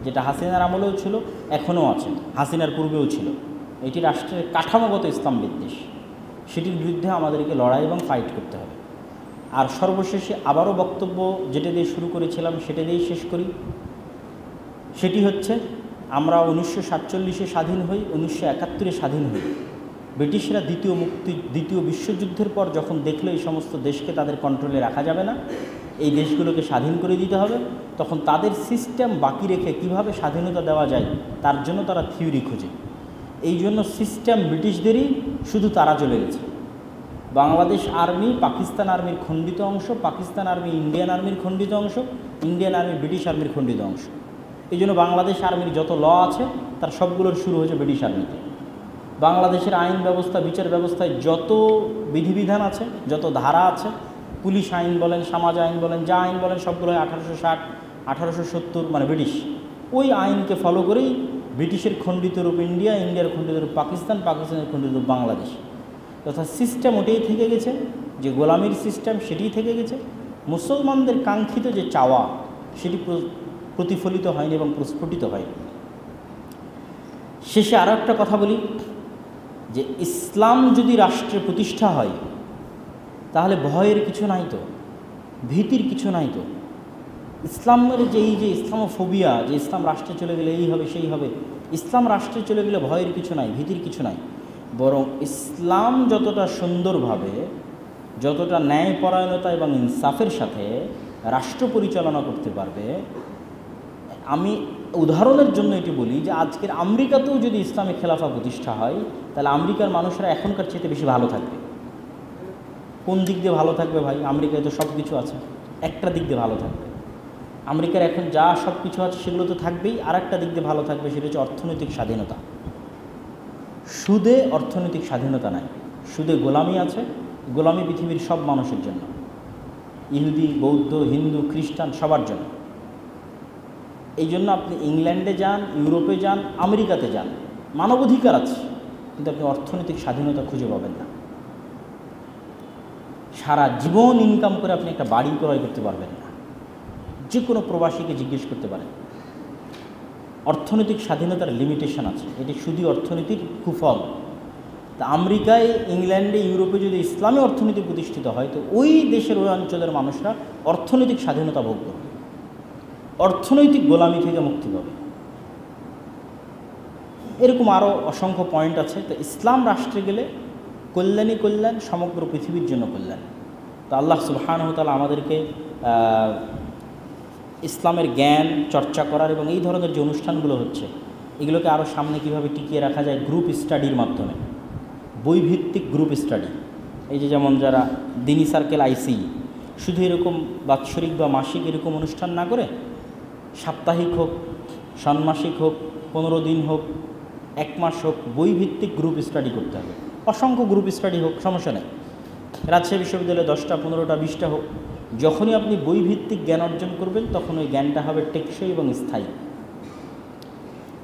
যেটা হাসিনার আমলেও ছিল, এখনও আছে, হাসিনার পূর্বেও ছিল, এটি রাষ্ট্রের কাঠামোগত ইসলাম বিদ্বেষ, সেটির বিরুদ্ধে আমাদেরকে লড়াই এবং ফাইট করতে হবে। আর সর্বশেষে আবারও বক্তব্য যেটা দিয়ে শুরু করেছিলাম সেটা দিয়েই শেষ করি। সেটি হচ্ছে, আমরা 1947-এ স্বাধীন হই, 1971-এ স্বাধীন হই। ব্রিটিশরা দ্বিতীয় বিশ্বযুদ্ধের পর যখন দেখলো এই সমস্ত দেশকে তাদের কন্ট্রোলে রাখা যাবে না, এই দেশগুলোকে স্বাধীন করে দিতে হবে, তখন তাদের সিস্টেম বাকি রেখে কিভাবে স্বাধীনতা দেওয়া যায় তার জন্য তারা থিওরি খোঁজে। এই জন্য সিস্টেম ব্রিটিশদেরই, শুধু তারা চলে গেছে। বাংলাদেশ আর্মি পাকিস্তান আর্মির খণ্ডিত অংশ, পাকিস্তান আর্মি ইন্ডিয়ান আর্মির খণ্ডিত অংশ, ইন্ডিয়ান আর্মি ব্রিটিশ আর্মির খণ্ডিত অংশ। এই জন্য বাংলাদেশ আর্মির যত ল আছে তার সবগুলোর শুরু হয়েছে ব্রিটিশ আর্মিতে। বাংলাদেশের আইন ব্যবস্থা, বিচার ব্যবস্থায় যত বিধিবিধান আছে, যত ধারা আছে, পুলিশ আইন বলেন, সমাজ আইন বলেন, যা আইন বলেন, সবগুলো 1860, 1870, মানে ব্রিটিশ। ওই আইনকে ফলো করেই ব্রিটিশের খণ্ডিত রূপ ইন্ডিয়া, ইন্ডিয়ার খণ্ডিত রূপ পাকিস্তান, পাকিস্তানের খণ্ডিত রূপ বাংলাদেশ। তথা সিস্টেম ওটাই থেকে গেছে, যে গোলামির সিস্টেম সেটিই থেকে গেছে। মুসলমানদের কাঙ্ক্ষিত যে চাওয়া, সেটি প্রতিফলিত হয়নি এবং প্রস্ফুটিত হয়নি। শেষে আরও একটা কথা বলি, যে ইসলাম যদি রাষ্ট্রে প্রতিষ্ঠা হয়, তাহলে ভয়ের কিছু নাই তো, ভীতির কিছু নাই তো। ইসলামের যে ইসলামোফোবিয়া, যে ইসলাম রাষ্ট্রে চলে গেলে এই হবে সেই হবে, ইসলাম রাষ্ট্রে চলে গেলে ভয়ের কিছু নাই, ভীতির কিছু নাই। বরং ইসলাম যতটা সুন্দরভাবে, যতটা ন্যায়পরায়ণতা এবং ইনসাফের সাথে রাষ্ট্র পরিচালনা করতে পারবে, আমি উদাহরণের জন্য এটি বলি যে আজকের আমেরিকাতেও যদি ইসলামিক খেলাফা প্রতিষ্ঠা হয়, তাহলে আমেরিকার মানুষরা এখনকার চেয়ে বেশি ভালো থাকবে। কোন দিক দিয়ে ভালো থাকবে ভাই? আমেরিকায় তো সব কিছু আছে, একটা দিক দিয়ে ভালো থাকবে। আমেরিকার এখন যা সব কিছু আছে সেগুলো তো থাকবেই, আর একটা দিক দিয়ে ভালো থাকবে, সেটা হচ্ছে অর্থনৈতিক স্বাধীনতা। সুদে অর্থনৈতিক স্বাধীনতা নাই, সুদে গোলামি আছে। গোলামি পৃথিবীর সব মানুষের জন্য, ইহুদি, বৌদ্ধ, হিন্দু, খ্রিস্টান, সবার জন্য। এই জন্য আপনি ইংল্যান্ডে যান, ইউরোপে যান, আমেরিকাতে যান, মানবাধিকার আছে, কিন্তু আপনি অর্থনৈতিক স্বাধীনতা খুঁজে পাবেন না। সারা জীবন ইনকাম করে আপনি একটা বাড়ি ক্রয় করতে পারবেন না। যে কোনো প্রবাসীকে জিজ্ঞেস করতে পারেন, অর্থনৈতিক স্বাধীনতার লিমিটেশন আছে। এটি শুধু অর্থনীতির কুফল। তা আমেরিকায়, ইংল্যান্ডে, ইউরোপে যদি ইসলামী অর্থনীতি প্রতিষ্ঠিত হয়, তো ওই দেশের ওই অঞ্চলের মানুষরা অর্থনৈতিক স্বাধীনতা ভোগ করবে, অর্থনৈতিক গোলামি থেকে মুক্তি পাবে। এরকম আরও অসংখ্য পয়েন্ট আছে। তো ইসলাম রাষ্ট্রে গেলে কল্যাণই কল্যাণ, সমগ্র পৃথিবীর জন্য কল্যাণ। তো আল্লাহ সুবহানাহু ওয়া তাআলা আমাদেরকে ইসলামের জ্ঞান চর্চা করার এবং এই ধরনের যে অনুষ্ঠানগুলো হচ্ছে এগুলোকে আরও সামনে কীভাবে টিকিয়ে রাখা যায় গ্রুপ স্টাডির মাধ্যমে, বইভিত্তিক গ্রুপ স্টাডি। এই যে যেমন যারা দিনী সার্কেল আইসি, শুধু এরকম বাৎসরিক বা মাসিক এরকম অনুষ্ঠান না করে সাপ্তাহিক হোক, ষান্মাসিক হোক, 15 দিন হোক, 1 মাস হোক, বইভিত্তিক গ্রুপ স্টাডি করতে হবে। অসংখ্য গ্রুপ স্টাডি হোক, সমস্যা নেই। রাজশাহী বিশ্ববিদ্যালয়ে 10টা, 15টা, 20টা হোক। যখনই আপনি বইভিত্তিক জ্ঞান অর্জন করবেন তখন ওই জ্ঞানটা হবে টেকসই এবং স্থায়ী।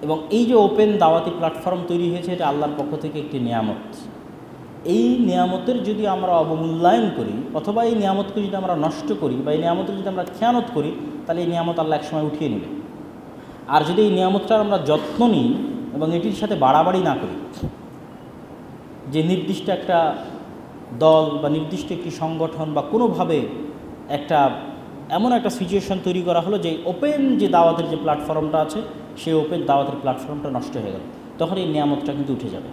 এবং এই যে ওপেন দাওয়াতি প্ল্যাটফর্ম তৈরি হয়েছে, এটা আল্লাহর পক্ষ থেকে একটি নিয়ামত। এই নিয়ামতের যদি আমরা অবমূল্যায়ন করি অথবা এই নিয়ামতকে যদি আমরা নষ্ট করি বা এই নিয়ামতের যদি আমরা খেয়ানত করি, তাহলে এই নিয়ামত আল্লাহ একসময় উঠিয়ে নেবে। আর যদি এই নিয়ামতটার আমরা যত্ন নিই এবং এটির সাথে বাড়াবাড়ি না করি, যে নির্দিষ্ট একটা দল বা নির্দিষ্ট একটি সংগঠন বা কোনোভাবে একটা এমন একটা সিচুয়েশন তৈরি করা হলো যে ওপেন যে দাওয়াতের যে প্ল্যাটফর্মটা আছে সেই ওপেন দাওয়াতের প্ল্যাটফর্মটা নষ্ট হয়ে গেল, তখন এই নিয়ামতটা কিন্তু উঠে যাবে।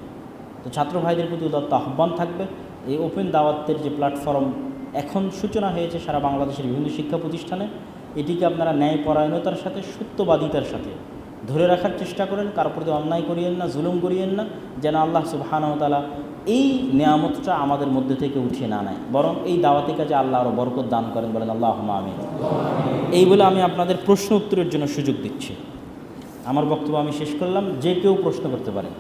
তো ছাত্র ভাইদের প্রতি উদাত্ত আহ্বান থাকবে, এই ওপেন দাওয়াতের যে প্ল্যাটফর্ম এখন সূচনা হয়েছে সারা বাংলাদেশের বিভিন্ন শিক্ষা প্রতিষ্ঠানে, এটিকে আপনারা ন্যায়পরায়ণতার সাথে, সত্যবাদিতার সাথে ধরে রাখার চেষ্টা করেন। কারোর প্রতি অন্যায় করিয়েন না, জুলুম করিয়েন না, যেন আল্লাহ সুবহানাহু ওয়া তাআলা এই নিয়ামতটা আমাদের মধ্যে থেকে উঠিয়ে না নেয়, বরং এই দাওয়াতি কাজে আল্লাহ আরও বরকত দান করেন। বলেন আল্লাহুম্মা আমিন। এই বলে আমি আপনাদের প্রশ্ন উত্তরের জন্য সুযোগ দিচ্ছি। আমার বক্তব্য আমি শেষ করলাম, যে কেউ প্রশ্ন করতে পারে।